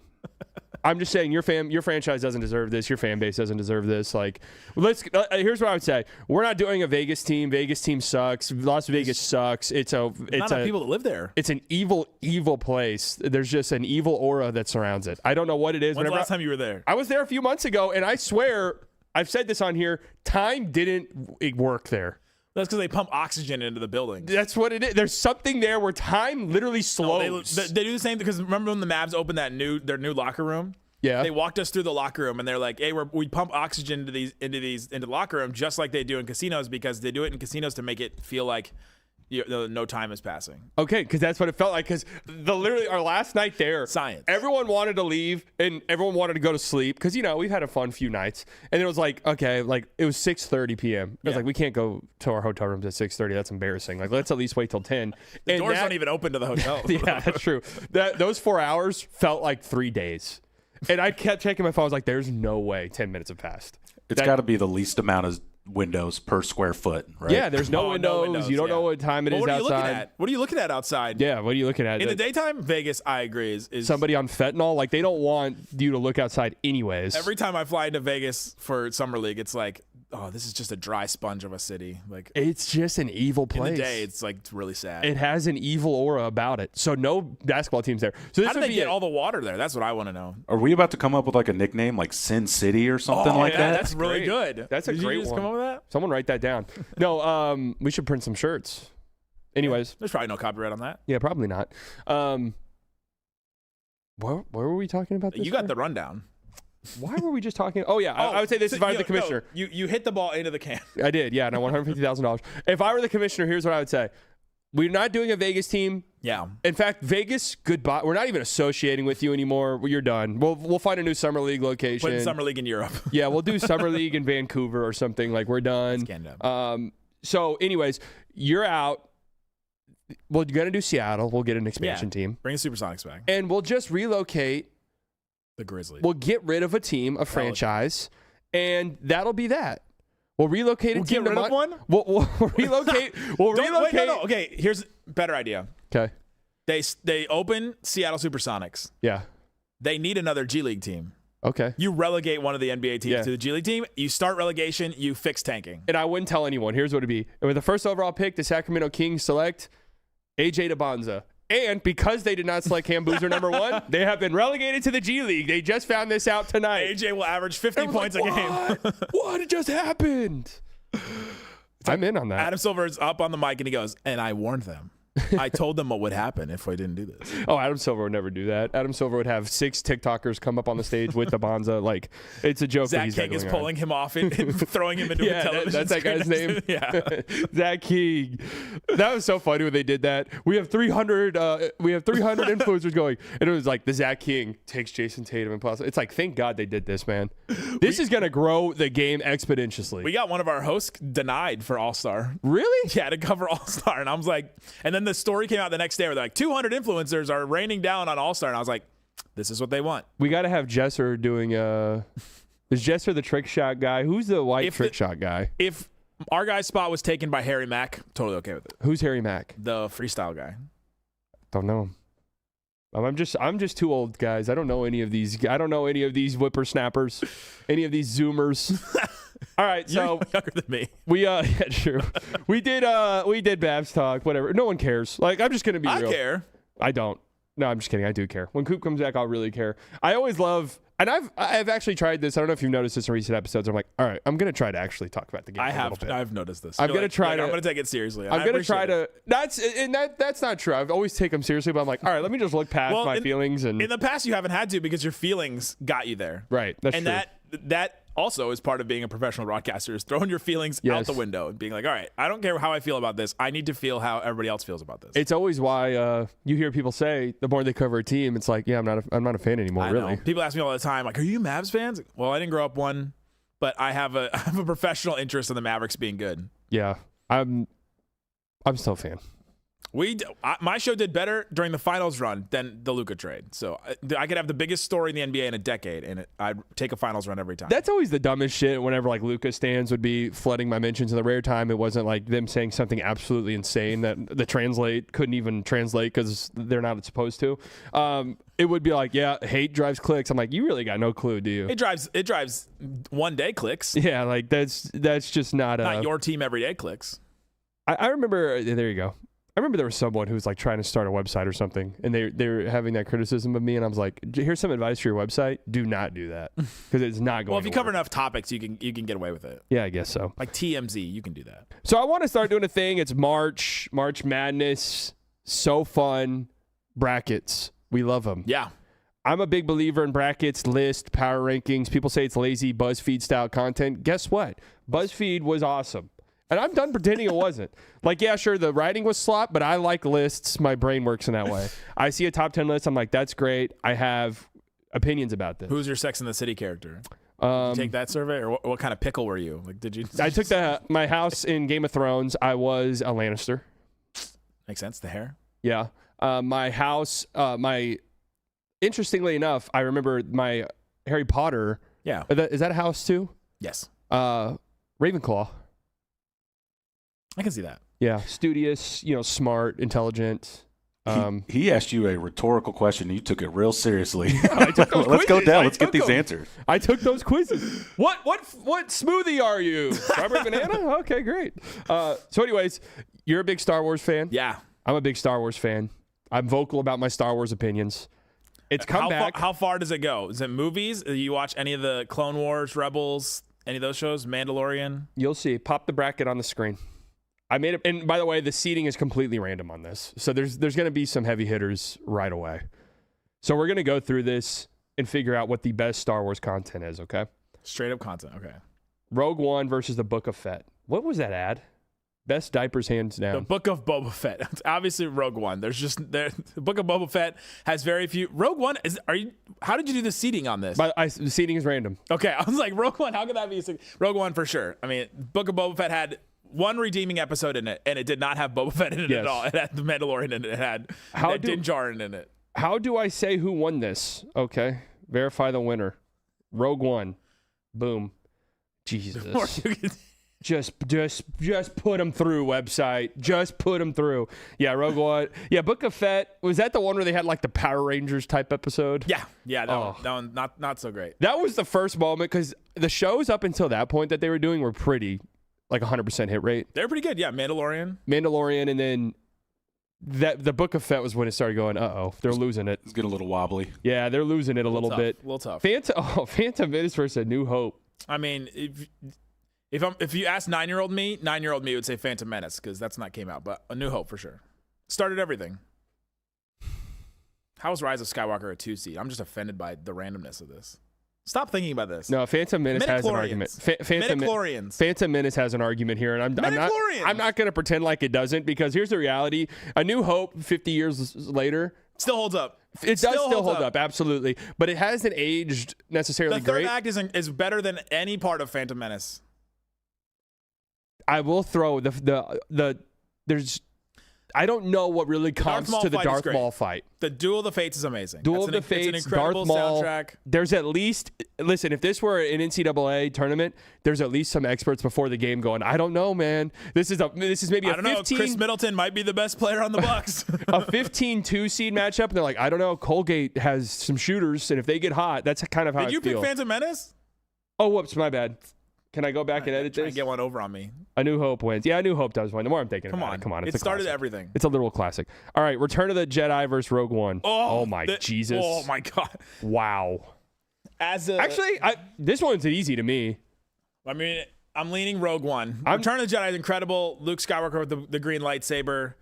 I'm just saying your franchise doesn't deserve this. Your fan base doesn't deserve this. Like, here's what I would say: we're not doing a Vegas team. Vegas team sucks. Las Vegas sucks. It's not people that live there. It's an evil place. There's just an evil aura that surrounds it. I don't know what it is. When's the last time you were there? I was there a few months ago, and I swear I've said this on here. Time didn't work there. That's because they pump oxygen into the building. That's what it is. There's something there where time literally slows. They do the same because remember when the Mavs opened their new locker room? Yeah. They walked us through the locker room and they're like, "Hey, we pump oxygen into the locker room just like they do in casinos because they do it in casinos to make it feel like no time is passing." Okay, because that's what it felt like. Because literally our last night there, science. Everyone wanted to leave and everyone wanted to go to sleep because we've had a fun few nights. And it was like, okay, like it was 6:30 p.m. It was like, we can't go to our hotel rooms at 6:30. That's embarrassing. Like, let's at least wait till 10. The doors don't even open to the hotel. Yeah, that's true. Those 4 hours felt like 3 days. And I kept checking my phone. I was like, there's no way 10 minutes have passed. It's got to be the least amount of windows per square foot, right? Yeah, there's no windows. You don't know what time it is outside. What are you looking at outside? Yeah, what are you looking at? In the daytime, Vegas, I agree, is somebody on fentanyl. Like, they don't want you to look outside anyways. Every time I fly into Vegas for Summer League, it's like, oh, this is just a dry sponge of a city. Like, it's just an evil place. In the day, it's like really sad. It has an evil aura about it. So no basketball teams there. So how do they get all the water there? That's what I want to know. Are we about to come up with like a nickname like Sin City or something like that? That's really good. That's a great one. Come up with that? Someone write that down. No, we should print some shirts. Anyways, there's probably no copyright on that. Yeah, probably not. Where were we talking about this? You got the rundown. Why were we just talking? Oh, yeah. I would say this if I were the commissioner. No, you hit the ball into the can. I did, yeah. No, $150,000. If I were the commissioner, here's what I would say. We're not doing a Vegas team. Yeah. In fact, Vegas, goodbye. We're not even associating with you anymore. You're done. We'll find a new Summer League location. Put Summer League in Europe. Yeah, we'll do Summer League in Vancouver or something. Like, we're done. So, anyways, you're out. We're going to do Seattle. We'll get an expansion team. Bring the Supersonics back. And we'll just relocate the Grizzlies. We'll get rid of a team, a franchise, and that'll be that. We'll relocate a team. Get rid of one? We'll relocate. Wait, no. Okay, here's a better idea. Okay. They open Seattle Supersonics. Yeah. They need another G League team. Okay. You relegate one of the NBA teams to the G League team. You start relegation. You fix tanking. And I wouldn't tell anyone. Here's what it'd be. With the first overall pick, the Sacramento Kings select AJ Debonza. And because they did not select Cam Boozer number 1, they have been relegated to the G League. They just found this out tonight. AJ will average 50 points a game. What? It just happened. I'm in on that. Adam Silver is up on the mic and he goes, and I warned them. I told them what would happen if we didn't do this. Oh, Adam Silver would never do that. Adam Silver would have 6 TikTokers come up on the stage with the Bonza. Like, it's a joke. Zach King is pulling him off and throwing him into a television that's that guy's name. Yeah. Zach King. That was so funny when they did that. We have 300 influencers going. And it was like the Zach King takes Jayson Tatum and plus. It's like, thank God they did this, man. This is going to grow the game exponentially. We got one of our hosts denied for All-Star. Really? Yeah, to cover All-Star. And I was like, and then the story came out the next day where they're like, 200 influencers are raining down on All-Star. And I was like, this is what they want. We got to have Jesser doing is Jesser the trick shot guy? Who's the white trick shot guy? If our guy's spot was taken by Harry Mack, totally okay with it. Who's Harry Mack? The freestyle guy. Don't know him. I'm just too old, guys. I don't know any of these. I don't know any of these whippersnappers, any of these Zoomers. All right, so you're younger than me. Yeah, true. we did Babs talk, whatever. No one cares. Like, I'm just gonna be real. I care. I don't. No, I'm just kidding. I do care. When Coop comes back, I'll really care. I always love, and I've actually tried this. I don't know if you've noticed this in recent episodes. I'm like, all right, I'm gonna try to actually talk about the game. I've noticed this. I'm gonna try to. I'm gonna take it seriously. I'm gonna try to. That's not true. I've always taken them seriously, but I'm like, all right, let me just look past my feelings. And in the past, you haven't had to because your feelings got you there. Right. That's true. And that also is part of being a professional broadcaster, is throwing your feelings out the window and being like, all right, I don't care how I feel about this. I need to feel how everybody else feels about this. It's always why you hear people say the more they cover a team, it's like, yeah, I'm not a fan anymore. I really. know. People ask me all the time, like, are you Mavs fans? Well, I didn't grow up one, but I have a professional interest in the Mavericks being good. Yeah, I'm still a fan. My show did better during the finals run than the Luka trade. So I could have the biggest story in the NBA in a decade, and I'd take a finals run every time. That's always the dumbest shit. Whenever like Luka stands would be flooding my mentions, in the rare time it wasn't like them saying something absolutely insane that the translate couldn't even translate because they're not supposed to. It would be like, yeah, hate drives clicks. I'm like, you really got no clue, do you? It drives one day clicks. Yeah, like that's just not your team every day clicks. I remember. There you go. I remember there was someone who was like trying to start a website or something, and they were having that criticism of me, and I was like, here's some advice for your website. Do not do that because it's not going to Well, if you cover enough topics, you can get away with it. Yeah, I guess so. Like TMZ, you can do that. So I want to start doing a thing. It's March Madness. So fun. Brackets. We love them. Yeah. I'm a big believer in brackets, list, power rankings. People say it's lazy BuzzFeed style content. Guess what? BuzzFeed was awesome. And I'm done pretending it wasn't. Like, yeah, sure, the writing was slop, but I like lists. My brain works in that way. I see a top 10 list. I'm like, that's great. I have opinions about this. Who's your Sex and the City character? Did you take that survey, or what kind of pickle were you? Like, did you? I took my house in Game of Thrones. I was a Lannister. Makes sense. The hair. Yeah. My house. Interestingly enough, I remember my Harry Potter. Yeah. Is that a house too? Yes. Ravenclaw. I can see that. Yeah, studious, smart, intelligent. He asked you a rhetorical question, and you took it real seriously. I took those Let's go quizzes. down. Let's get these answers. I took those quizzes. What smoothie are you? Strawberry banana? Okay, great. So anyways, you're a big Star Wars fan? Yeah. I'm a big Star Wars fan. I'm vocal about my Star Wars opinions. It's come back. How far does it go? Is it movies? Do you watch any of the Clone Wars, Rebels, any of those shows? Mandalorian? You'll see. Pop the bracket on the screen. I made it, and by the way, the seating is completely random on this. So there's going to be some heavy hitters right away. So we're going to go through this and figure out what the best Star Wars content is, okay? Straight up content, okay. Rogue One versus the Book of Fett. What was that ad? Best diapers hands down. The Book of Boba Fett. It's obviously Rogue One. The Book of Boba Fett has very few. Rogue One how did you do the seating on this? The seating is random. Okay, I was like, Rogue One, how could that be? Rogue One for sure. I mean, Book of Boba Fett had one redeeming episode in it, and it did not have Boba Fett in it at all. It had the Mandalorian in it. It had Din Djarin in it. How do I say who won this? Okay, verify the winner. Rogue One. Boom. Jesus. Just put them through, website. Just put them through. Yeah, Rogue One. Yeah, Book of Fett. Was that the one where they had like the Power Rangers type episode? Yeah, that one not so great. That was the first moment because the shows up until that point that they were doing were pretty like 100% hit rate. They're pretty good. Yeah, Mandalorian, and then that the Book of Fett was when it started going, they're losing it. It's getting a little wobbly. Yeah, they're losing it a little bit. A little tough. Phantom Menace versus A New Hope. I mean, if you ask 9-year-old me would say Phantom Menace because that's not came out, but A New Hope for sure. Started everything. How is Rise of Skywalker a 2 seed? I'm just offended by the randomness of this. Stop thinking about this. No, Phantom Menace has an argument. Phantom Menace has an argument here, and I'm not going to pretend like it doesn't, because here's the reality. A New Hope, 50 years later, still holds up. It does still hold up, absolutely. But it hasn't aged necessarily great. The third act is better than any part of Phantom Menace. I will throw there's... I don't know what really comes to the Darth Maul fight. The Duel of the Fates is amazing. Duel of the Fates, it's an incredible Darth Maul. soundtrack. There's at least, listen, if this were an NCAA tournament, there's at least some experts before the game going, I don't know, man. This is maybe a 15. Chris Middleton might be the best player on the Bucks. A 15-2 seed matchup, and they're like, I don't know. Colgate has some shooters, and if they get hot, that's kind of how I feel. Did you pick Phantom Menace? Oh, whoops, my bad. Can I go back and edit this? Try and get one over on me. A New Hope wins. Yeah, A New Hope does win. The more I'm thinking Come about on. it. Come on. It's It started classic. everything. It's a literal classic. All right, Return of the Jedi versus Rogue One. Oh my Jesus. Oh, my God. Wow. Actually, this one's easy to me. I mean, I'm leaning Rogue One. Return of the Jedi is incredible. Luke Skywalker with the green lightsaber.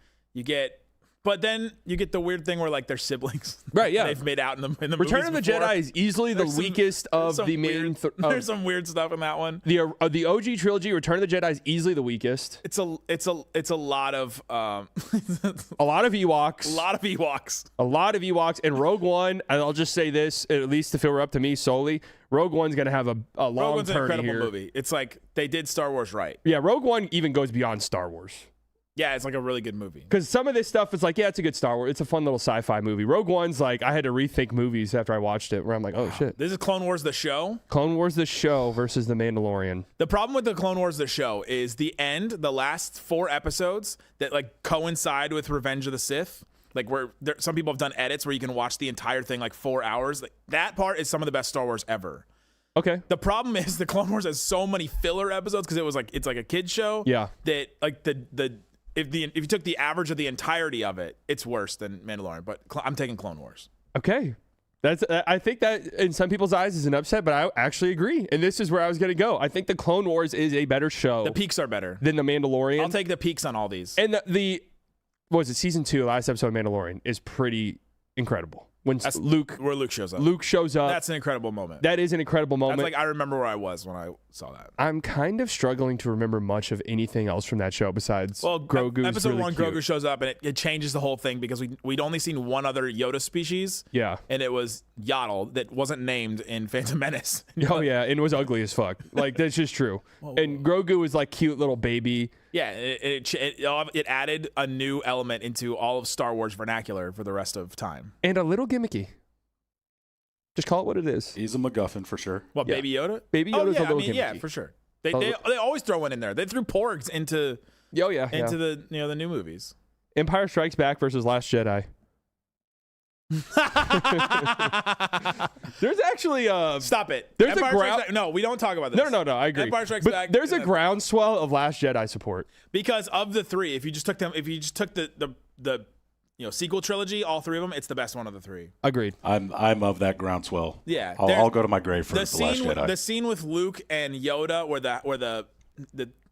But then you get the weird thing where, like, they're siblings. Right, yeah. They've made out in the Return of the movies before. Jedi is easily the weakest of the main... There's some weird stuff in that one. The OG trilogy, Return of the Jedi, is easily the weakest. It's a lot of... a lot of Ewoks. A lot of Ewoks. A lot of Ewoks. And Rogue One, and I'll just say this, at least if it were up to me solely, Rogue One's going to have a long Rogue One's an turn incredible here. movie. It's like they did Star Wars right. Yeah, Rogue One even goes beyond Star Wars. Yeah, it's like a really good movie. Because some of this stuff is like, yeah, it's a good Star Wars. It's a fun little sci-fi movie. Rogue One's like, I had to rethink movies after I watched it, where I'm like, oh, shit. This is Clone Wars the show. Clone Wars the show versus The Mandalorian. The problem with the Clone Wars the show is the end, the last 4 episodes that like coincide with Revenge of the Sith. Like some people have done edits where you can watch the entire thing like 4 hours. Like, that part is some of the best Star Wars ever. Okay. The problem is the Clone Wars has so many filler episodes because it's like a kid's show. Yeah. That like if you took the average of the entirety of it, it's worse than Mandalorian. But I'm taking Clone Wars. Okay. I think that in some people's eyes is an upset, but I actually agree. And this is where I was going to go. I think the Clone Wars is a better show. The peaks are better than the Mandalorian. I'll take the peaks on all these. And what was it, season 2, last episode of Mandalorian is pretty incredible. When where Luke shows up. Luke shows up. That's an incredible moment. That is an incredible moment. That's like, I remember where I was when I saw that. I'm kind of struggling to remember much of anything else from that show besides Grogu's episode really 1, cute. Grogu shows up, and it changes the whole thing because we'd only seen one other Yoda species. Yeah. And it was Yaddle that wasn't named in Phantom Menace. Oh, yeah. And it was ugly as fuck. Like, that's just true. Whoa. And Grogu was like cute little baby. Yeah. It added a new element into all of Star Wars vernacular for the rest of time. And a little gimmicky. Just call it what it is. He's a MacGuffin for sure. What, Baby Yoda? Baby Yoda's a little gimmicky. Yeah, for sure. They always throw one in there. They threw porgs into the the new movies. Empire Strikes Back versus Last Jedi. There's actually stop it. There's no, we don't talk about this. No, I agree. Empire Strikes but Back. There's a groundswell of Last Jedi support because of the 3. If you just took the sequel trilogy, all 3 of them, it's the best one of the 3. Agreed. I'm of that groundswell. Yeah, I'll go to my grave for the Last Jedi. The scene with Luke and Yoda, where the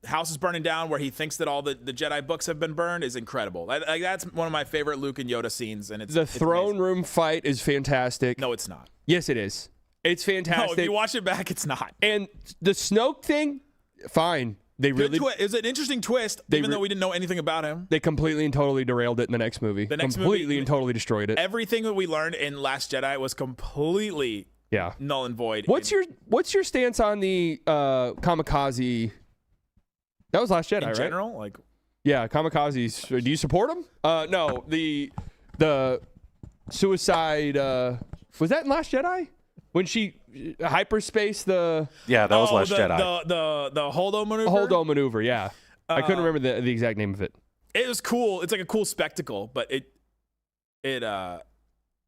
house is burning down, where he thinks that all the Jedi books have been burned, is incredible. That's one of my favorite Luke and Yoda scenes, and it's throne amazing. room fight is fantastic. No, it's not. Yes, it is. It's fantastic. No, if you watch it back, it's not. And the Snoke thing, fine. It was an interesting twist, even though we didn't know anything about him. They completely and totally derailed it in the next movie. Completely and totally destroyed it. Everything that we learned in Last Jedi was completely null and void. What's your stance on the kamikaze? That was Last Jedi, right? In general, like, yeah, kamikazes. Do you support them? No, the suicide. Was that in Last Jedi? When she hyperspace that was Last Jedi. The holdo maneuver. Holdo maneuver, yeah. I couldn't remember the exact name of it. It was cool. It's like a cool spectacle, but it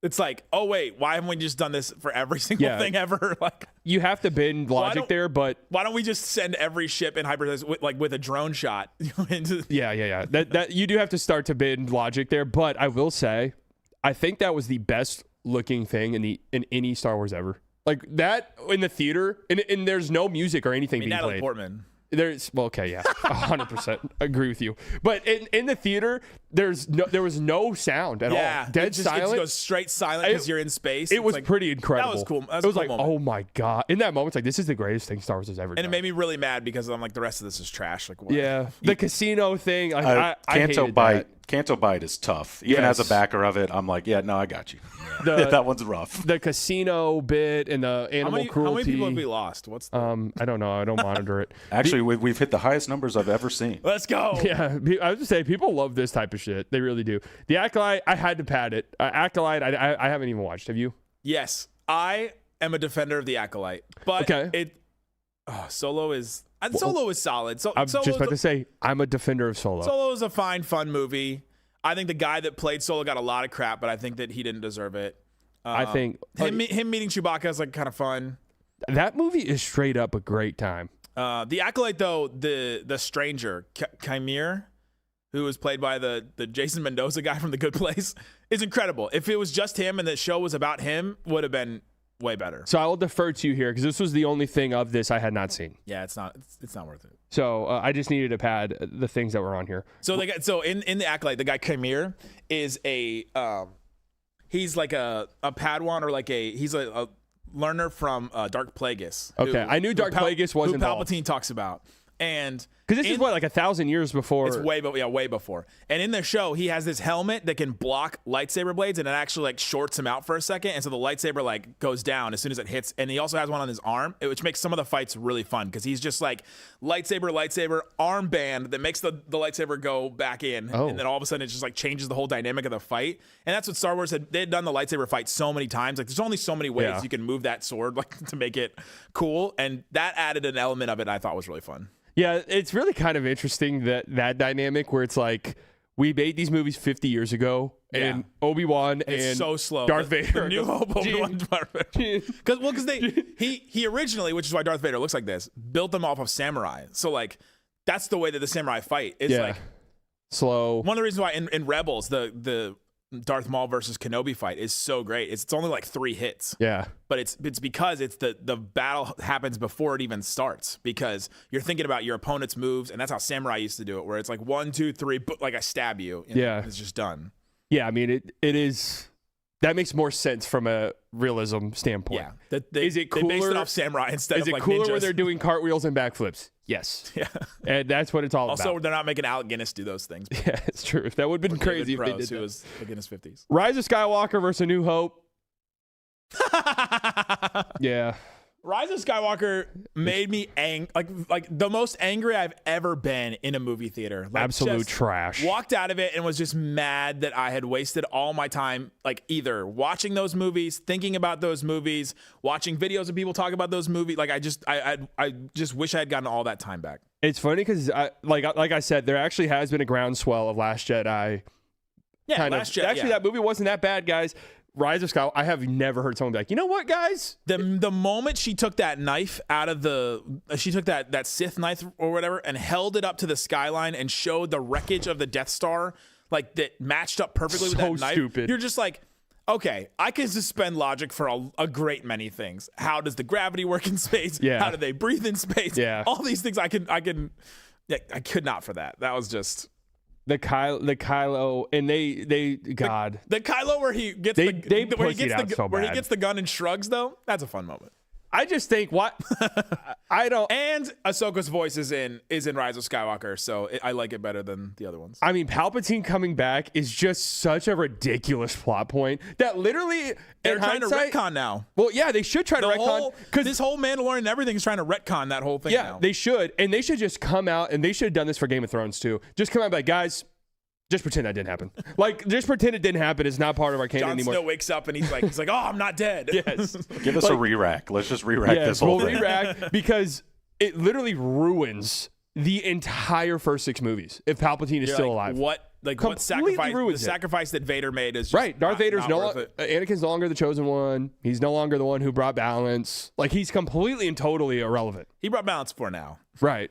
It's like, oh wait, why haven't we just done this for every single thing ever? Like, you have to bend logic there, but why don't we just send every ship in hyperspace with a drone shot? Yeah. That you do have to start to bend logic there, but I will say, I think that was the best looking thing in any Star Wars ever. Like that in the theater, and there's no music or anything being Natalie played. Portman. There's 100% agree with you. But in the theater, there was no sound at all. Dead silent. It goes straight silent because you're in space. It was pretty incredible. That was cool. That was it was a like, cool moment. oh my god! In that moment, it's like this is the greatest thing Star Wars has ever done. And it made me really mad because I'm like, the rest of this is trash. Like, what? Yeah, the casino thing. I hated that. Canto Bite is tough. Even as a backer of it, I'm like, yeah, no, I got you. That one's rough. The casino bit and the animal cruelty. How many people have we lost? What's I don't know. I don't monitor it. Actually, we've hit the highest numbers I've ever seen. Let's go. Yeah, I was just saying, people love this type of shit. They really do. The Acolyte, I had to pad it. Acolyte, I haven't even watched. Have you? Yes, I am a defender of the Acolyte, but Solo is solid. I'm just about to say, I'm a defender of Solo. Solo is a fine, fun movie. I think the guy that played Solo got a lot of crap, but I think that he didn't deserve it. I think him meeting Chewbacca is like kind of fun. That movie is straight up a great time. The Acolyte, though, the stranger, Chimere, who was played by the Jason Mendoza guy from The Good Place, is incredible. If it was just him and the show was about him, would have been way better. So I will defer to you here because this was the only thing of this I had not seen. Yeah, it's not worth it. So I just needed to pad the things that were on here. So in the Acolyte, the guy Chimere is he's like a Padawan or like he's a learner from Dark Plagueis. Okay, I knew Dark Plagueis was involved. Who Palpatine talks about. And because this is what, like 1,000 years before? It's way before. And in the show, he has this helmet that can block lightsaber blades, and it actually like shorts him out for a second, and so the lightsaber like goes down as soon as it hits. And he also has one on his arm, which makes some of the fights really fun because he's just like lightsaber armband that makes the lightsaber go back in, and then all of a sudden it just like changes the whole dynamic of the fight. And that's what Star Wars had. They had done the lightsaber fight so many times. Like there's only so many ways you can move that sword like to make it cool, and that added an element of it I thought was really fun. Yeah, it's really kind of interesting that dynamic where it's like we made these movies 50 years ago, and Obi-Wan and so slow. Darth Vader. New Hope, Obi-Wan, Darth Vader. Because he originally, which is why Darth Vader looks like this, built them off of samurai. So like that's the way that the samurai fight. It's like slow. One of the reasons why in Rebels the Darth Maul versus Kenobi fight is so great. It's only like 3 hits. Yeah. But it's because it's the battle happens before it even starts because you're thinking about your opponent's moves, and that's how samurai used to do it, where it's like 1, 2, 3, but like I stab you. It's just done. Yeah, I mean it is. That makes more sense from a realism standpoint. Yeah. Is it cooler? They based it off samurai instead of like ninjas. Is it cooler when they're doing cartwheels and backflips? Yes. Yeah. And that's what it's all about. Also, they're not making Alec Guinness do those things. Yeah, it's true. That would have been crazy if they did that. Who was like in his 50s. Rise of Skywalker versus A New Hope. Yeah. Rise of Skywalker made me like the most angry I've ever been in a movie theater. Like absolute trash. Walked out of it and was just mad that I had wasted all my time, like either watching those movies, thinking about those movies, watching videos of people talk about those movies. Like I just wish I had gotten all that time back. It's funny because like I said, there actually has been a groundswell of Last Jedi. Yeah, Last Jedi. Actually, that movie wasn't that bad, guys. Rise of Skywalker, I have never heard someone be like, you know what, guys? The moment she took that knife out of she took that Sith knife or whatever and held it up to the skyline and showed the wreckage of the Death Star, like that matched up perfectly with that knife. Stupid. You're just like, okay, I can suspend logic for a great many things. How does the gravity work in space? Yeah. How do they breathe in space? Yeah. All these things I could not for that. That was just. The Kylo, and they God. The Kylo where he gets he gets the gun and shrugs though. That's a fun moment. I just think I don't. And Ahsoka's voice is in Rise of Skywalker, so I like it better than the other ones. I mean, Palpatine coming back is just such a ridiculous plot point that literally they're trying to retcon now. Well, yeah, they should try to retcon because this whole Mandalorian and everything is trying to retcon that whole thing. Yeah, now. they should, and they should just come out, and they should have done this for Game of Thrones too. Just come out and be like, guys, just pretend that didn't happen. Like, just pretend it didn't happen. It's not part of our canon anymore. Jon Snow wakes up and he's like, oh, I'm not dead. Yes. Give us a re-rack. Let's just re-rack this whole thing. Re-rack because it literally ruins the entire first 6 movies if Palpatine is still alive. What what Completely ruins the sacrifice that Vader made is just right. Darth Vader's Anakin's no longer the chosen one. He's no longer the one who brought balance. Like, he's completely and totally irrelevant. He brought balance for now. Right.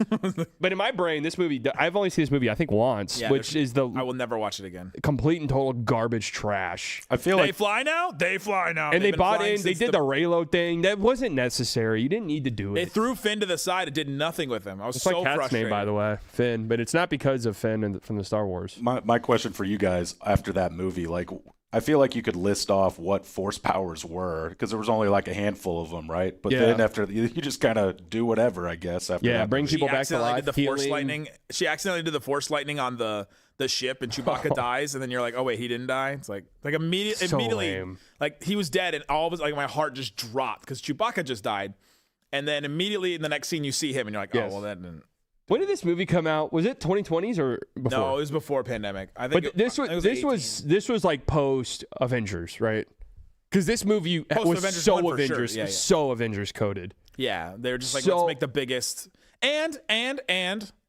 But in my brain, this movie, I've only seen this movie, I think, once, which is I will never watch it again. Complete and total garbage trash. I feel They fly now. And they bought in, they did the Raylo thing. That wasn't necessary. You didn't need to do it. They threw Finn to the side. It did nothing with him. I was It's so like Cat's frustrated. name, by the way, Finn. But it's not because of Finn from the Star Wars. My question for you guys after that movie, like, I feel like you could list off what force powers were because there was only like a handful of them, right? But then after you just kind of do whatever, I guess. After that bring movie. people back to life. She accidentally did the force lightning on the ship, and Chewbacca dies, and then you're like, oh wait, he didn't die. It's like immediately, lame. like he was dead, and all of us, like my heart just dropped because Chewbacca just died, and then immediately in the next scene you see him, and you're like, oh well, that didn't. When did this movie come out? Was it 2020s or before? No, it was before pandemic. I think. But this was like post Avengers, right? Because this movie was so Avengers, so Avengers coded. Yeah, they were just like, let's make the biggest. And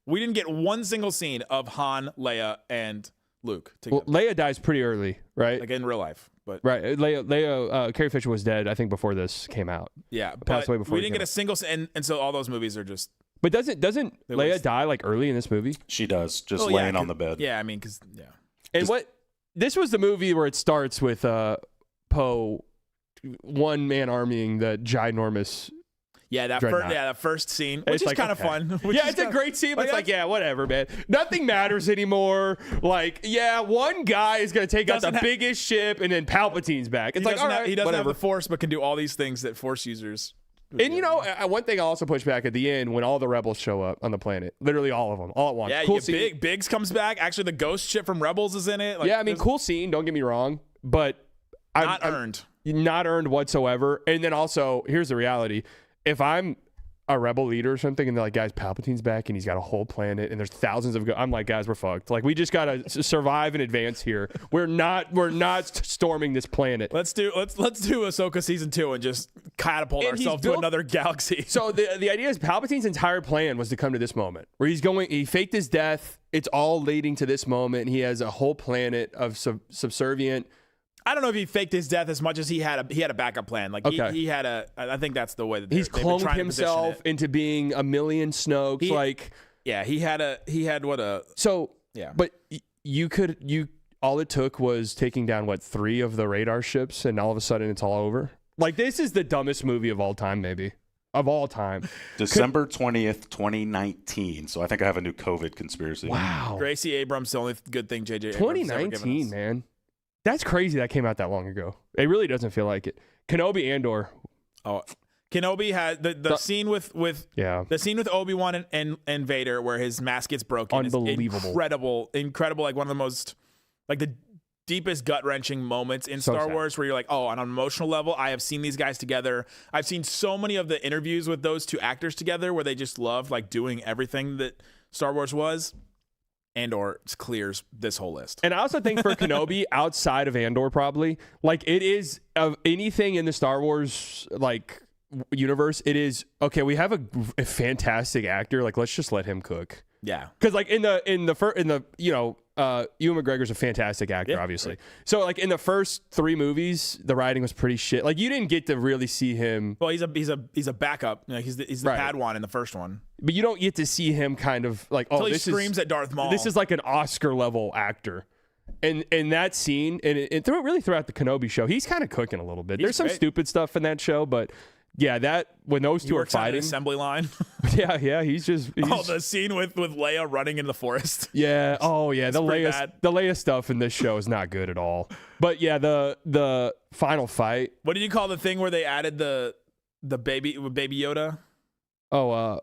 we didn't get one single scene of Han, Leia, and Luke together. Well, Leia dies pretty early, right? Like in real life, but right. Leia Carrie Fisher was dead, I think, before this came out. Yeah, passed away before we didn't get a single, and so all those movies are just. But doesn't Leia die like early in this movie? She does, just laying on the bed. Yeah, I mean, because And this was the movie where it starts with Poe one man armying the ginormous. Yeah, that first scene, which is kind of fun. It's a great scene, but it's like, whatever, man. Nothing matters anymore. Like, one guy is going to take out the biggest ship, and then Palpatine's back. It's like, all right, he doesn't whatever. have the Force, but can do all these things that Force users. And one thing I also push back at the end when all the rebels show up on the planet, literally all of them, all at once. Yeah, cool scene. Biggs comes back. Actually, the ghost ship from Rebels is in it. Like, I mean, cool scene. Don't get me wrong, but earned, not earned whatsoever. And then also, here's the reality: if I'm a rebel leader or something, and they're like, guys, Palpatine's back, and he's got a whole planet, and there's thousands of. I'm like, guys, we're fucked. Like, we just gotta survive and advance here. We're not storming this planet. Let's do Ahsoka season 2 and just catapult ourselves to another galaxy. So the idea is Palpatine's entire plan was to come to this moment where he faked his death. It's all leading to this moment. And he has a whole planet of subservient. I don't know if he faked his death as much as he had a backup plan. Like he had I think that's the way that he's cloned himself into being a million Snokes. But all it took was taking down 3 of the radar ships, and all of a sudden it's all over. Like, this is the dumbest movie of all time, maybe. Of all time. December 20th, 2019. So I think I have a new COVID conspiracy. Wow. Gracie Abrams, the only good thing J.J. Abrams 2019, man. That's crazy that came out that long ago. It really doesn't feel like it. Kenobi Andor. Oh, Kenobi had the scene with the scene with Obi-Wan and Vader where his mask gets broken. Unbelievable. Is incredible. Like one of the most, like the deepest gut-wrenching moments in Star Wars where you're like, oh, on an emotional level, I have seen these guys together. I've seen so many of the interviews with those two actors together where they just love like doing everything that Star Wars was. Andor clears this whole list. And I also think for Kenobi, outside of Andor, probably, like, it is of anything in the Star Wars like universe, it is okay. We have a fantastic actor. Like, let's just let him cook. Yeah, because like in the Ewan McGregor's a fantastic actor, obviously. Right. So like in the first 3 movies, the writing was pretty shit. Like, you didn't get to really see him. Well, he's a backup. You know, he's the Padawan in the first one. But you don't get to see him kind of like, oh, this screams at Darth Maul. This is like an Oscar level actor. And in that scene, and throughout the Kenobi show, he's kind of cooking a little bit. There's some stupid stuff in that show, but yeah, that when those two are fighting, assembly line. he's the scene with Leia running in the forest. Yeah, the Leia stuff in this show is not good at all. But yeah, the final fight. What did you call the thing where they added the baby Yoda? Oh,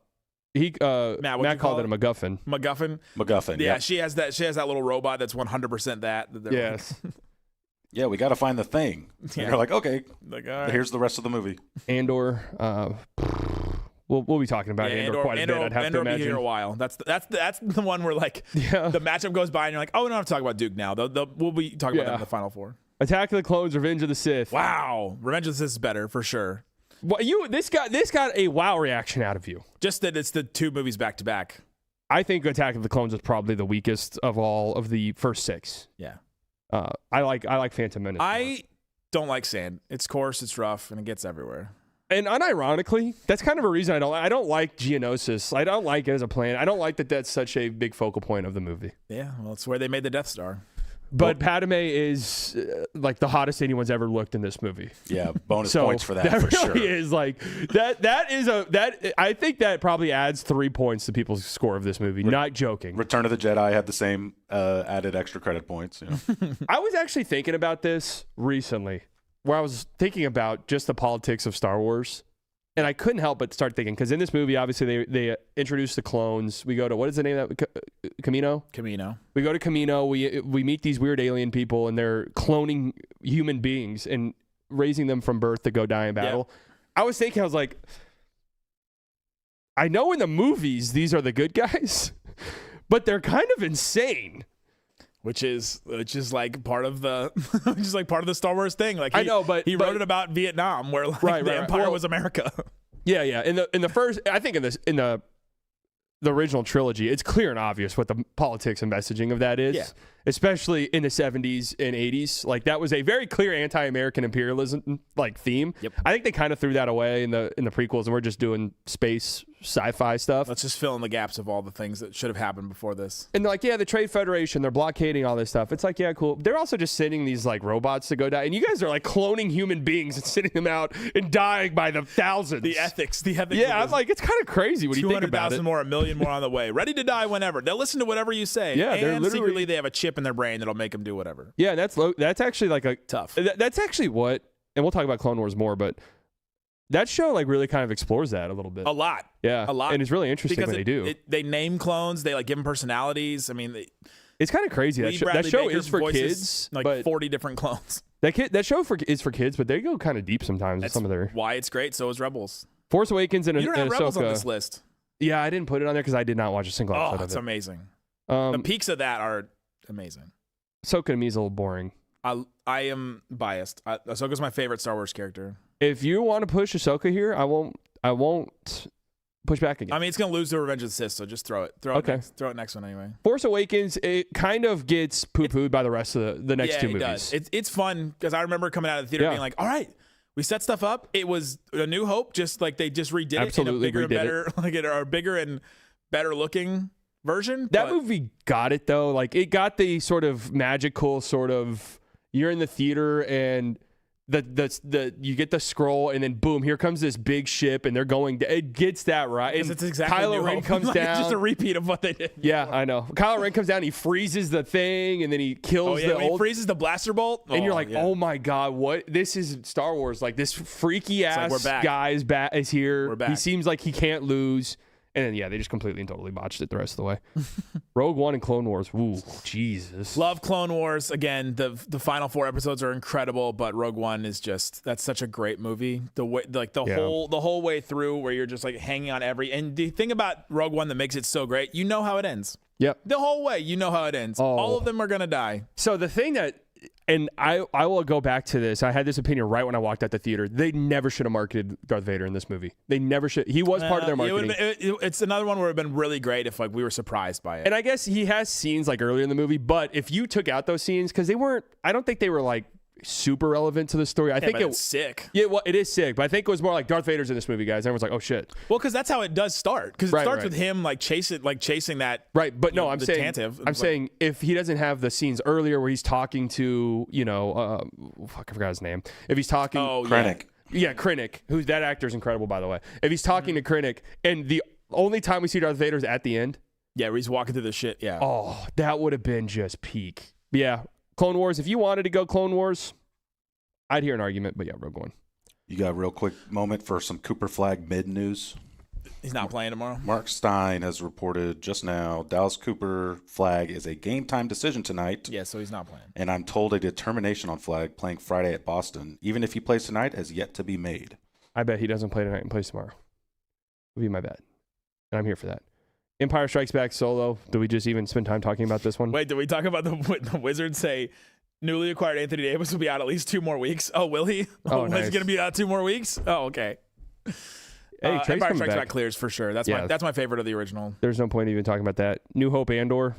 Matt called it a MacGuffin. MacGuffin. Yeah, she has that little robot that's 100% that. Yes. Yeah, we got to find the thing. And you're like, okay, all right. Here's the rest of the movie. Andor. We'll be talking about Andor quite a bit. I'd have Andor to imagine. Be here a while. That's the one where like the matchup goes by and you're like, oh, we don't have to talk about Duke now. We'll be talking about them in the Final Four. Attack of the Clones, Revenge of the Sith. Wow, Revenge of the Sith is better for sure. Well, this got a wow reaction out of you. Just that it's the 2 movies back to back. I think Attack of the Clones is probably the weakest of all of the first 6. Yeah. I like Phantom Menace. I don't like sand. It's coarse, it's rough, and it gets everywhere. And unironically, that's kind of a reason I don't like Geonosis. I don't like it as a planet. I don't like that that's such a big focal point of the movie. Yeah, well, it's where they made the Death Star. But Padme is like the hottest anyone's ever looked in this movie. Yeah, bonus points for that for really sure. is like that. I think that probably adds 3 points to people's score of this movie. Not joking. Return of the Jedi had the same added extra credit points. You know? I was actually thinking about this recently, where I was thinking about just the politics of Star Wars. And I couldn't help but start thinking, because in this movie, obviously, they introduce the clones. We go to, what is the name of that? Camino? Camino. We go to Camino. We meet these weird alien people, and they're cloning human beings and raising them from birth to go die in battle. Yeah. I was thinking, I was like, I know in the movies these are the good guys, but they're kind of insane. Which is like part of the part of the Star Wars thing. Like I know, but he wrote it about Vietnam, where like the Empire was America. Yeah. In the first, I think in the original trilogy, it's clear and obvious what the politics and messaging of that is. Yeah. Especially in the 70s and 80s. Like that was a very clear anti-American imperialism like theme. Yep. I think they kind of threw that away in the prequels, and we're just doing space sci-fi stuff. Let's just fill in the gaps of all the things that should have happened before this. And they're like, yeah, the Trade Federation, they're blockading all this stuff. It's like, yeah, cool. They're also just sending these like robots to go die. And you guys are like cloning human beings and sending them out and dying by the thousands. The ethics. Yeah, I'm like, it's kind of crazy when you think about it. 200,000 more, 1 million more on the way. Ready to die whenever. They'll listen to whatever you say. Yeah, and secretly they have a chip in their brain that'll make them do whatever. Yeah, that's actually like a tough. That's actually what, and we'll talk about Clone Wars more, but that show like really kind of explores that a little bit. A lot. Yeah. A lot. And it's really interesting because what they do. They name clones. They like give them personalities. I mean, it's kind of crazy. That show is for kids. Like 40 different clones. That show is for kids, but they go kind of deep sometimes with some of their. Why it's great. So is Rebels. Force Awakens and you don't have Rebels on this list. Yeah, I didn't put it on there because I did not watch a single episode of it. Oh, it's amazing. The peaks of that are amazing. Ahsoka to me is a little boring. I am biased. Ahsoka's my favorite Star Wars character. If you want to push Ahsoka here, I won't push back again. I mean, it's gonna lose to Revenge of the Sith, so just throw it. Throw it next one anyway. Force Awakens, it kind of gets poo-pooed by the rest of the next two movies. Does. It's fun because I remember coming out of the theater being like, all right, we set stuff up. It was A New Hope, just like they just redid it in a bigger and better, like a bigger and better looking version. That movie got it though. Like it got the sort of magical sort of, you're in the theater and the you get the scroll and then boom, here comes this big ship and they're going. It gets that right. And it's exactly Kylo Ren comes down. It's just a repeat of what they did. Yeah, I know. Kylo Ren comes down, he freezes the thing, and then he kills he freezes the blaster bolt. And you're like, oh my god, what? This is Star Wars. Like this freaky ass guy is here. We're back. He seems like he can't lose. And then, they just completely and totally botched it the rest of the way. Rogue One and Clone Wars. Ooh, Jesus. Love Clone Wars. Again, the final 4 episodes are incredible, but Rogue One is that's such a great movie. The way, like the whole way through, where you're just like hanging on and the thing about Rogue One that makes it so great, you know how it ends. Yep. The whole way, you know how it ends. All of them are gonna die. So the thing that. And I will go back to this. I had this opinion right when I walked out the theater. They never should have marketed Darth Vader in this movie. They never should. He was part of their marketing. It's another one where it would have been really great if like we were surprised by it. And I guess he has scenes like earlier in the movie, but if you took out those scenes, because I don't think they were like super relevant to the story. I think it's sick. Yeah, well, it is sick, but I think it was more like Darth Vader's in this movie, guys. Everyone's like, oh shit. Well, because that's how it does start. Because it starts with him chasing that. Right, but no, I'm saying if he doesn't have the scenes earlier where he's talking to, I forgot his name. If he's talking, Krennic. Yeah, Krennic. Who's that actor's incredible, by the way. If he's talking to Krennic, and the only time we see Darth Vader is at the end. Yeah, where he's walking through the shit. Yeah. Oh, that would have been just peak. Yeah. Clone Wars, if you wanted to go Clone Wars, I'd hear an argument, but yeah, Rogue One. You got a real quick moment for some Cooper Flag mid news? He's not playing tomorrow. Mark Stein has reported just now Dallas Cooper Flag is a game time decision tonight. Yeah, so he's not playing. And I'm told a determination on Flag playing Friday at Boston, even if he plays tonight, has yet to be made. I bet he doesn't play tonight and plays tomorrow. Would be my bet. And I'm here for that. Empire Strikes Back Solo. Do we just even spend time talking about this one? Wait, did we talk about the Wizards say newly acquired Anthony Davis will be out at least 2 more weeks? Oh, will he? Oh, nice. He's going to be out 2 more weeks? Oh, okay. Hey, Trey's Empire coming Strikes back. Back clears for sure. That's my favorite of the original. There's no point even talking about that. New Hope Andor.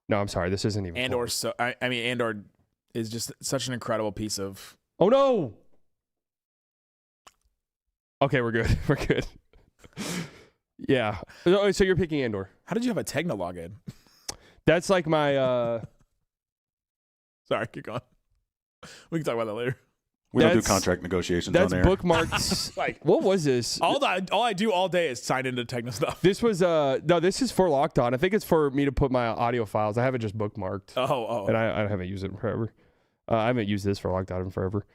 No, I'm sorry. This isn't even. Andor. Andor is just such an incredible piece of. Oh no. Okay, we're good. We're good. Yeah. So you're picking Andor. How did you have a Tegna login? That's like my. Sorry, keep going. We can talk about that later. We don't do contract negotiations on That's air. bookmarks. Like, what was this? All I do all day is sign into Tegna stuff. This was no. This is for Locked On. I think it's for me to put my audio files. I have it just bookmarked. Oh. And I haven't used it in forever. I haven't used this for Locked On in forever.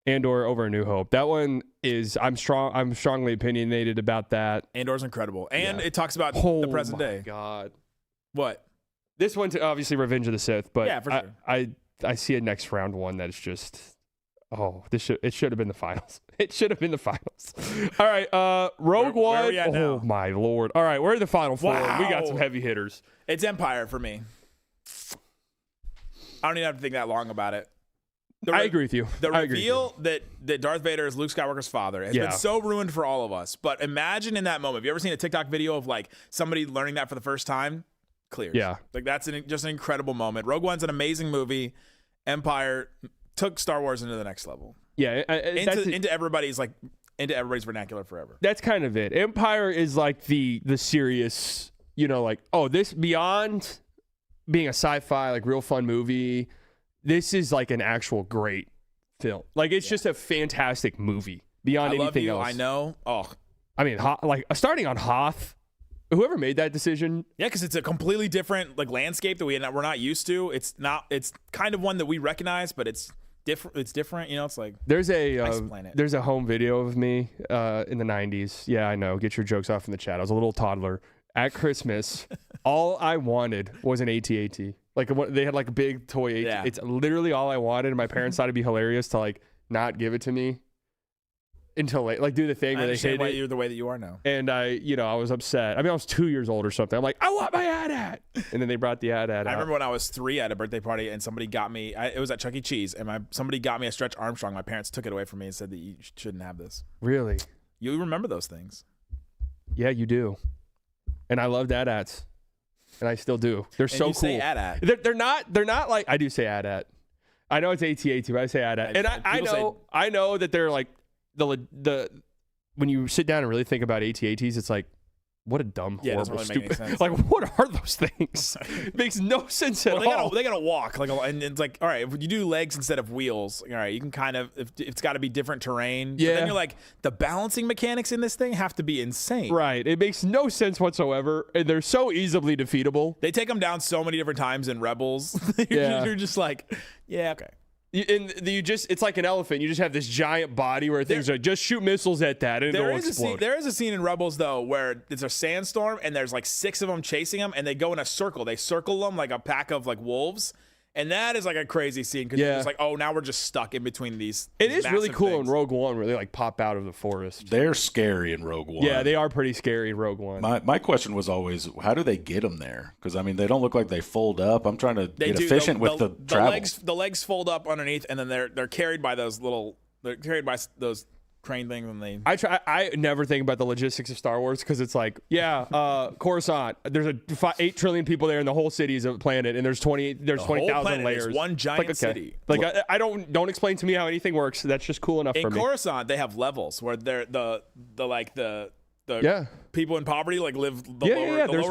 Andor over A New Hope. That one is I'm strongly opinionated about that. Andor's incredible, and it talks about the present day. God, what? This one's obviously Revenge of the Sith, but yeah, for sure. I see a next round one that is just. Oh, it should have been the finals. It should have been the finals. All right, Rogue One. Where are we at now? My Lord. All right, we're in the final four. Wow. We got some heavy hitters. It's Empire for me. I don't even have to think that long about it. I agree with you. The reveal that Darth Vader is Luke Skywalker's father has been so ruined for all of us. But imagine in that moment. Have you ever seen a TikTok video of like somebody learning that for the first time? Clears. Yeah. Like that's just an incredible moment. Rogue One's an amazing movie. Empire took Star Wars into the next level. Yeah. Into everybody's vernacular forever. That's kind of it. Empire is like the serious, like, oh, this beyond being a sci-fi, like real fun movie. This is like an actual great film. Like it's just a fantastic movie beyond anything else. I know. Oh, I mean, starting on Hoth, whoever made that decision. Yeah, because it's a completely different like landscape that we're not used to. It's kind of one that we recognize, but it's different. It's different. It's like there's a home video of me in the 90s. Yeah, I know. Get your jokes off in the chat. I was a little toddler at Christmas. All I wanted was an AT-AT. Like they had like a big toy AT. Yeah. It's literally all I wanted. And my parents thought it'd be hilarious to like not give it to me until late, like do the thing where they hit it. You're the way that you are now. And I was upset. I mean, I was 2 years old or something. I'm like, I want my AT-AT. And then they brought the AT-AT out. I remember when I was 3 at a birthday party and somebody got me. It was at Chuck E. Cheese, and somebody got me a Stretch Armstrong. My parents took it away from me and said that you shouldn't have this. Really? You remember those things? Yeah, you do. And I loved AT-ATs. And I still do. They're so cool. Say AT-AT. They're not like, I do say AT-AT. I know it's AT-AT, but I say AT-AT. And I know that they're like the when you sit down and really think about AT-ATs, it's like, what a dumb, horrible, stupid. Like, what are those things? It makes no sense at all. They gotta walk, and it's like, all right, if you do legs instead of wheels, all right, you can kind of, if it's got to be different terrain. Yeah. But then you're like, the balancing mechanics in this thing have to be insane. Right. It makes no sense whatsoever, and they're so easily defeatable. They take them down so many different times in Rebels. You're just like, yeah, okay. It's like an elephant. You just have this giant body where things are just shoot missiles at that and it'll explode. There is a scene in Rebels though where it's a sandstorm and there's like 6 of them chasing them and they go in a circle. They circle them like a pack of like wolves. And that is like a crazy scene because you're just like, oh, now we're just stuck in between these. It is really cool things. in Rogue One where they like pop out of the forest. They're scary in Rogue One. Yeah, they are pretty scary in Rogue One. My question was always, how do they get them there? Because I mean, they don't look like they fold up. I'm trying to get efficient with the travel. The legs fold up underneath, and then they're carried by those crane thing. And they I never think about the logistics of Star Wars because it's like, Coruscant, there's 8 trillion people there and the whole city is a planet and there's 20,000 layers. One giant city. Like I don't explain to me how anything works. That's just cool enough for me. In Coruscant, they have levels where they're the people in poverty like live the lower. There was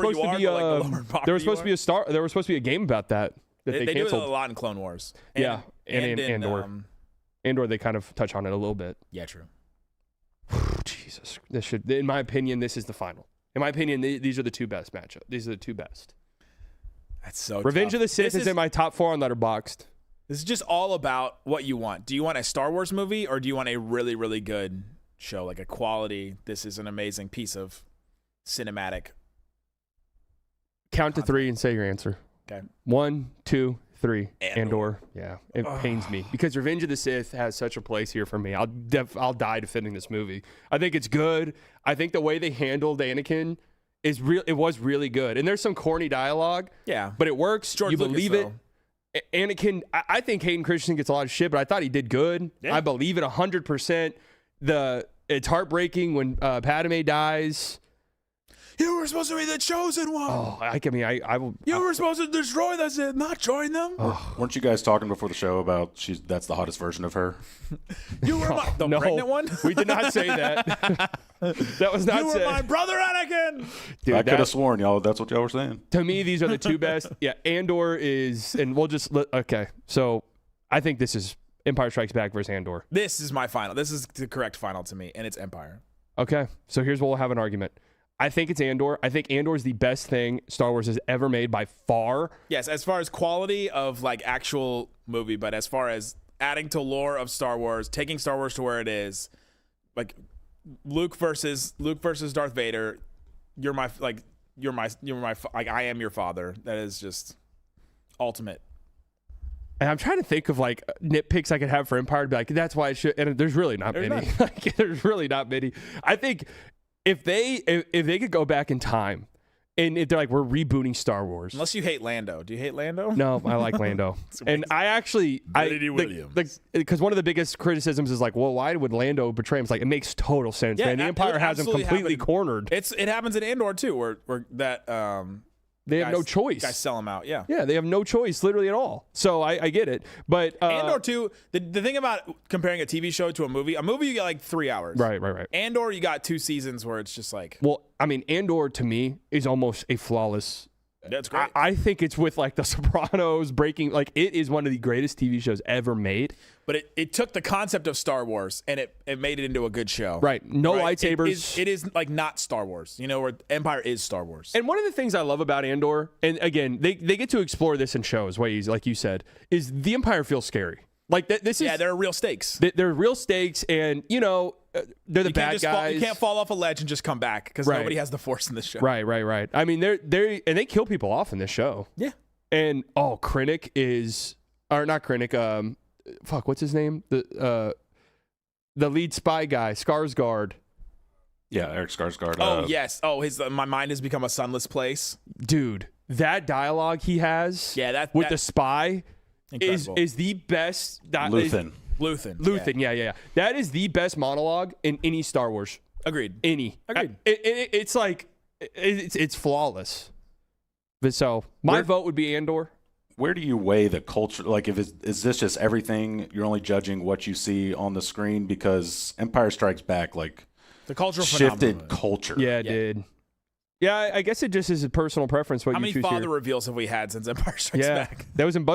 supposed to be there was supposed to be a game about that they canceled. do it a lot in Clone Wars. And in Andor. Andor, they kind of touch on it a little bit. Yeah, true. Jesus, in my opinion, this is the final. In my opinion, these are the 2 best matchups. These are the 2 best. That's so Revenge tough. of the Sith is in my top 4 on Letterboxd. This is just all about what you want. Do you want a Star Wars movie or do you want a really, really good show, like a quality? This is an amazing piece of cinematic. Count to 3 and say your answer. Okay. 1, 2, 3. Andor. Yeah, it pains me because Revenge of the Sith has such a place here for me. I'll die defending this movie. I think it's good. I think the way they handled Anakin is real. It was really good. And there's some corny dialogue. Yeah, but it works. George you Lucas, believe it. Anakin. I think Hayden Christensen gets a lot of shit, but I thought he did good. Yeah. I believe it 100%. It's heartbreaking when Padme dies. You were supposed to be the chosen one. Oh, I mean, I will. You were supposed to destroy the Sith, not join them. Weren't you guys talking before the show about that's the hottest version of her? You were the pregnant one? We did not say that. That was not said. You were my brother, Anakin. Dude, I could have sworn, y'all. That's what y'all were saying. To me, these are the two best. Yeah, Andor is, and we'll just okay. So I think this is Empire Strikes Back versus Andor. This is my final. This is the correct final to me, and it's Empire. Okay, so here's where we'll have an argument. I think it's Andor. I think Andor is the best thing Star Wars has ever made by far. Yes, as far as quality of like actual movie, but as far as adding to lore of Star Wars, taking Star Wars to where it is, like Luke versus Darth Vader. I am your father. That is just ultimate. And I'm trying to think of like nitpicks I could have for Empire to be like, that's why it should. And there's really not many. Like, there's really not many. I think if they could go back in time and if they're like, we're rebooting Star Wars. Unless you hate Lando. Do you hate Lando? No, I like Lando. And I actually, because one of the biggest criticisms is like, well, why would Lando betray him? It's like, it makes total sense, man. The Empire has him completely cornered. It happens in Andor too, where that they have no choice. Guys sell them out. Yeah, they have no choice, literally at all. So I get it, but Andor too. The thing about comparing a TV show to a movie you get like 3 hours. Right. Andor, you got 2 seasons where it's just like. Well, I mean, Andor to me is almost a flawless. That's great. I think it's with like The Sopranos breaking. Like it is one of the greatest TV shows ever made. But it took the concept of Star Wars and it made it into a good show. Right. No lightsabers. It is like not Star Wars, where Empire is Star Wars. And one of the things I love about Andor, and again, they get to explore this in shows way easy, like you said, is the Empire feels scary. Like this is. Yeah, there are real stakes. There are real stakes, and they're the bad guys. You can't fall off a ledge and just come back because nobody has the Force in this show. Right. I mean, they kill people off in this show. Yeah. And Krennic is, or not Krennic. What's his name? The lead spy guy, Skarsgård. Yeah, Eric Skarsgård. Oh yes. Oh, my mind has become a sunless place. Dude, that dialogue he has. Yeah, with the spy incredible. is the best. Luthan. Luthan. Yeah. That is the best monologue in any Star Wars. Agreed. Agreed. It's like it's flawless. But so my vote would be Andor. Where do you weigh the culture? Like, is this just everything? You're only judging what you see on the screen because Empire Strikes Back, like, the cultural shifted phenomenon. culture. Yeah, it did. Yeah, I guess it just is a personal preference. How many father reveals have we had since Empire Strikes Back? That was in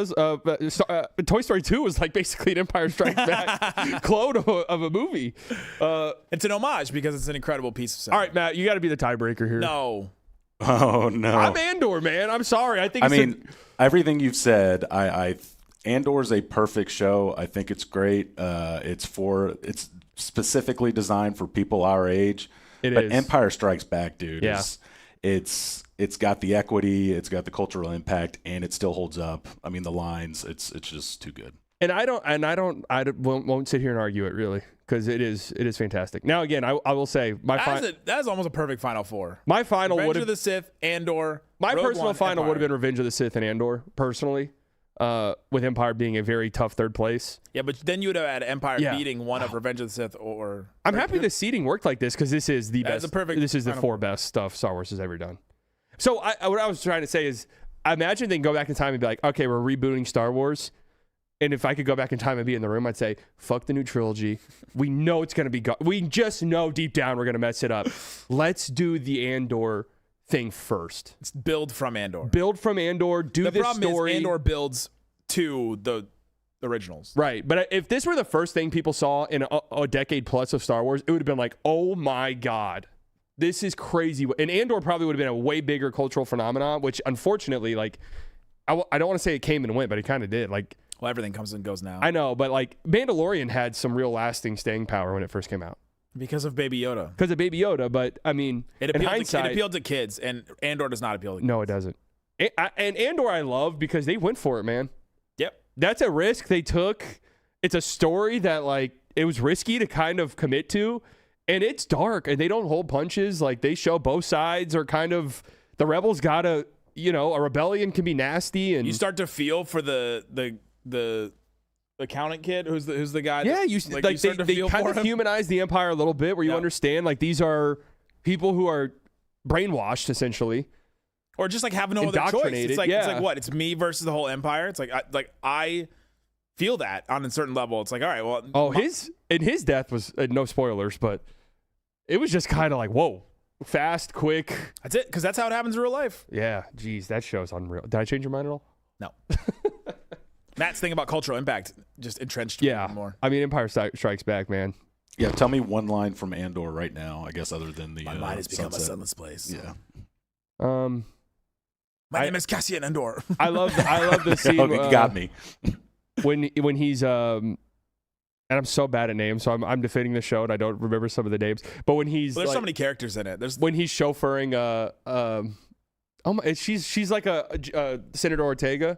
Toy Story 2 was like basically an Empire Strikes Back clone of a movie. It's an homage because it's an incredible piece of cinema. All right, Matt, you got to be the tiebreaker here. No. Oh no. I'm Andor, man. I'm sorry. I think. Everything you've said, Andor's a perfect show. I think it's great. It's specifically designed for people our age. But Empire Strikes Back, dude. Yeah. It's got the equity, it's got the cultural impact, and it still holds up. I mean, the lines, it's just too good. And I won't sit here and argue it really because it is fantastic. Now again, I will say that's almost a perfect Final Four. My final would have Revenge of the Sith, Andor. My Rogue personal One, final Empire. would have been Revenge of the Sith and Andor personally, with Empire being a very tough third place. Yeah, but then you would have had Empire beating one of Revenge of the Sith or. I'm happy the seating worked like this because this is the best. This is the Final 4 best stuff Star Wars has ever done. So what I was trying to say is, I imagine they can go back in time and be like, okay, we're rebooting Star Wars. And if I could go back in time and be in the room, I'd say, fuck the new trilogy. We know it's going to be we just know deep down we're going to mess it up. Let's do the Andor thing first. It's build from Andor. Do this story. The problem is Andor builds to the originals. Right. But if this were the first thing people saw in a decade plus of Star Wars, it would have been like, oh my God, this is crazy. And Andor probably would have been a way bigger cultural phenomenon, which unfortunately, like, I don't want to say it came and went, but it kind of did. Like, well, everything comes and goes now. I know, but like Mandalorian had some real lasting staying power when it first came out. Because of Baby Yoda. But I mean, it appealed to kids, and Andor does not appeal to kids. No, it doesn't. And Andor I love because they went for it, man. Yep. That's a risk they took. It's a story that, like, it was risky to kind of commit to, and it's dark, and they don't hold punches. Like, they show both sides are kind of, the rebels gotta, a rebellion can be nasty, and you start to feel for the accountant kid who's the guy. Yeah, that, they kind of humanize the Empire a little bit, where you understand like these are people who are brainwashed essentially, or just like have no other choice. It's like what? It's me versus the whole Empire. It's like I feel that on a certain level. It's like, all right, well, his death was no spoilers, but it was just kind of like, whoa, fast, quick. That's it, because that's how it happens in real life. Yeah, geez, that show's unreal. Did I change your mind at all? No. Matt's thing about cultural impact just entrenched me more. I mean, Empire Strikes Back, man. Yeah, tell me one line from Andor right now, I guess, other than the My mind has become a sunless place. Yeah. My name is Cassian Andor. I love the scene. You got me. when he's and I'm so bad at names, so I'm defending the show and I don't remember some of the names. But when he's there's so many characters in it. When he's chauffeuring she's like a Senator Ortega.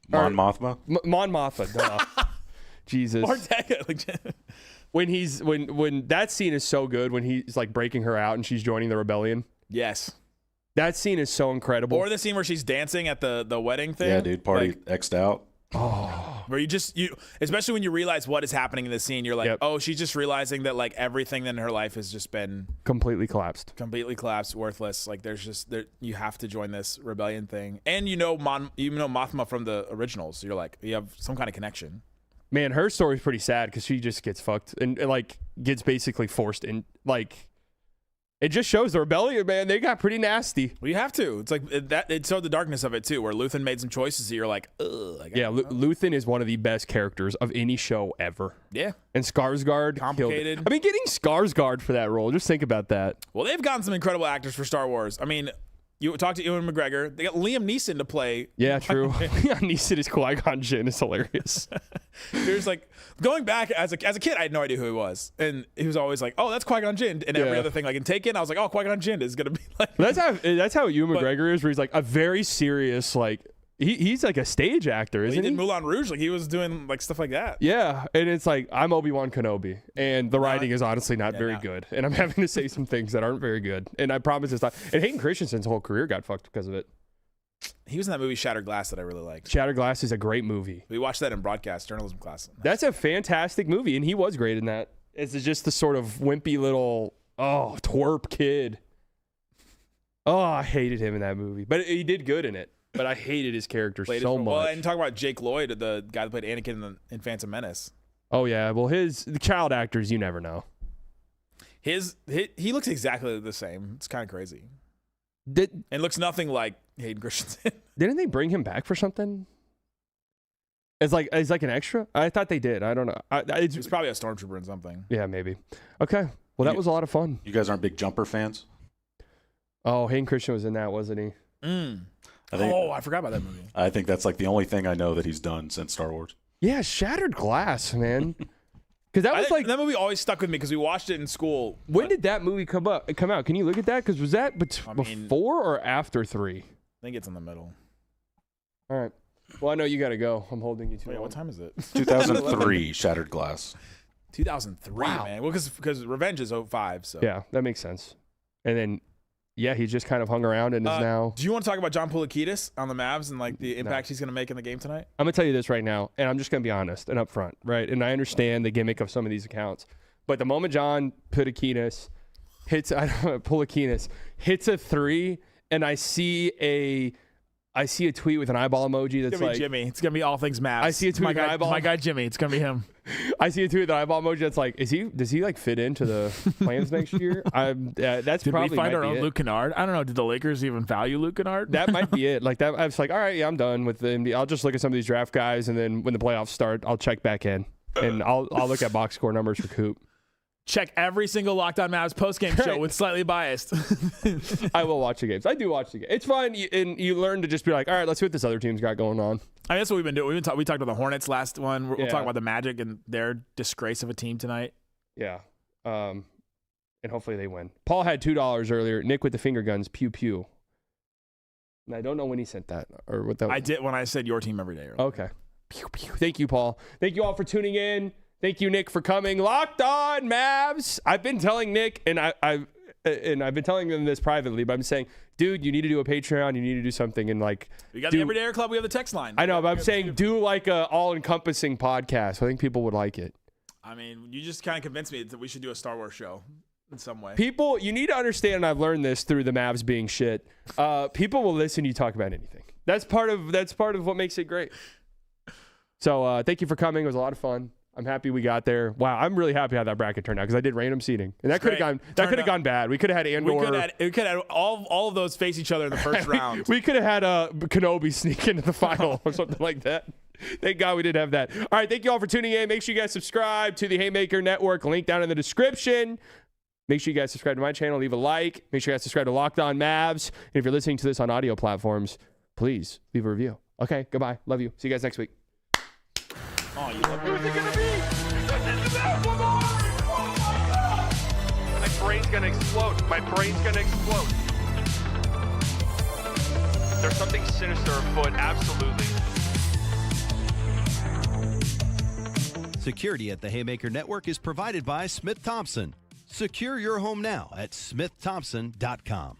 Mon Mothma. Mon Mothma. Duh. Jesus. Ortega. when that scene is so good, when he's like breaking her out and she's joining the rebellion. Yes. That scene is so incredible. Or the scene where she's dancing at the wedding thing. Yeah, dude, party X'd out. Oh. Where you especially when you realize what is happening in the scene, you're like, oh, she's just realizing that like everything in her life has just been completely collapsed, worthless. Like you have to join this rebellion thing, and you know Mothma from the originals. So you're like, you have some kind of connection. Man, her story's pretty sad because she just gets fucked and like gets basically forced in. Like, it just shows the rebellion, man. They got pretty nasty. Well, you have to. It's like it showed the darkness of it too, where Luthan made some choices that you're like, ugh. Luthan is one of the best characters of any show ever. Yeah. And Skarsgård, complicated. I mean, getting Skarsgård for that role, just think about that. Well, they've gotten some incredible actors for Star Wars. I mean, you talk to Ewan McGregor. They got Liam Neeson to play. Yeah, true. Liam Neeson is Qui-Gon Jinn. Is hilarious. There's like going back as a kid, I had no idea who he was, and he was always like, "Oh, that's Qui-Gon Jinn." And every other thing, like in Taken, I was like, "Oh, Qui-Gon Jinn is gonna be like." That's how Ewan McGregor is, where he's like a very serious, like he's like a stage actor, isn't he? He did Moulin Rouge, like he was doing like stuff like that. Yeah, and it's like I'm Obi-Wan Kenobi, and the writing is honestly not very good, and I'm having to say some things that aren't very good, and I promise it's not. And Hayden Christensen's whole career got fucked because of it. He was in that movie Shattered Glass that I really liked. Shattered Glass is a great movie. We watched that in broadcast journalism class. That's a fantastic movie, and he was great in that. It's just the sort of wimpy little twerp kid. Oh, I hated him in that movie, but he did good in it. But I hated his character so much. Well, and talk about Jake Lloyd, the guy that played Anakin in Phantom Menace. Oh yeah, well the child actors, you never know. He looks exactly the same. It's kind of crazy. And looks nothing like Hayden Christensen. Didn't they bring him back for something? It's like an extra? I thought they did. I don't know. It's probably a stormtrooper in something. Yeah, maybe. Okay. Well, that was a lot of fun. You guys aren't big Jumper fans? Oh, Hayden Christensen was in that, wasn't he? I forgot about that movie. I think that's like the only thing I know that he's done since Star Wars. Yeah, Shattered Glass, man. Because that movie always stuck with me because we watched it in school. When did that movie come out? Can you look at that? Because was that before or after 3? I think it's in the middle. All right. Well, I know you got to go. I'm holding you to it. What time is it? 2003, Shattered Glass. 2003, wow. Man. Well, because Revenge is 05. So yeah, that makes sense. And then, yeah, he just kind of hung around and is now. Do you want to talk about John Poulikitis on the Mavs and like the impact he's going to make in the game tonight? I'm going to tell you this right now, and I'm just going to be honest and upfront, right? And I understand the gimmick of some of these accounts, but the moment John Poulikitis hits a 3, and I see a tweet with an eyeball emoji that's like Jimmy. It's gonna be all things Mavs. I see a tweet with an eyeball. My guy Jimmy. It's gonna be him. I see a tweet with an eyeball emoji that's like, does he like fit into the plans next year? That's Did probably we find our own it. Luke Kennard? I don't know. Did the Lakers even value Luke Kennard? That might be it. Like that, I was like, all right, yeah, I'm done with the NBA. I'll just look at some of these draft guys, and then when the playoffs start, I'll check back in, and I'll look at box score numbers for Coop. Check every single Locked On Mavs post-game show with Slightly Biased. I will watch the games. I do watch the game. It's fun, and you learn to just be like, all right, let's see what this other team's got going on. I mean, that's what we've been doing. We talked about the Hornets last one. We'll talk about the Magic and their disgrace of a team tonight. Yeah. And hopefully they win. Paul had $2 earlier. Nick with the finger guns, pew pew. And I don't know when he sent that or what that was. I did when I said your team every day. Earlier. Okay. Pew pew. Thank you, Paul. Thank you all for tuning in. Thank you, Nick, for coming. Locked On Mavs. I've been telling Nick, and and I've been telling them this privately, but I'm saying, dude, you need to do a Patreon. You need to do something. And like, we got the Everyday Air Club. We have the text line. I know, but I'm saying do like a all-encompassing podcast. I think people would like it. I mean, you just kind of convinced me that we should do a Star Wars show in some way. People, you need to understand, and I've learned this through the Mavs being shit. People will listen to you talk about anything. That's part of what makes it great. So thank you for coming. It was a lot of fun. I'm happy we got there. Wow, I'm really happy how that bracket turned out because I did random seating, and that could have gone bad. We could have had Andor. We could have all of those face each other in the first round. We could have had Kenobi sneak into the final or something like that. Thank God we didn't have that. All right, thank you all for tuning in. Make sure you guys subscribe to the Haymaker Network. Link down in the description. Make sure you guys subscribe to my channel. Leave a like. Make sure you guys subscribe to Locked On Mavs. And if you're listening to this on audio platforms, please leave a review. Okay, goodbye. Love you. See you guys next week. Oh, you love Who's it gonna be? My brain's gonna explode. My brain's gonna explode. There's something sinister afoot, absolutely. Security at the Haymaker Network is provided by Smith Thompson. Secure your home now at smiththompson.com.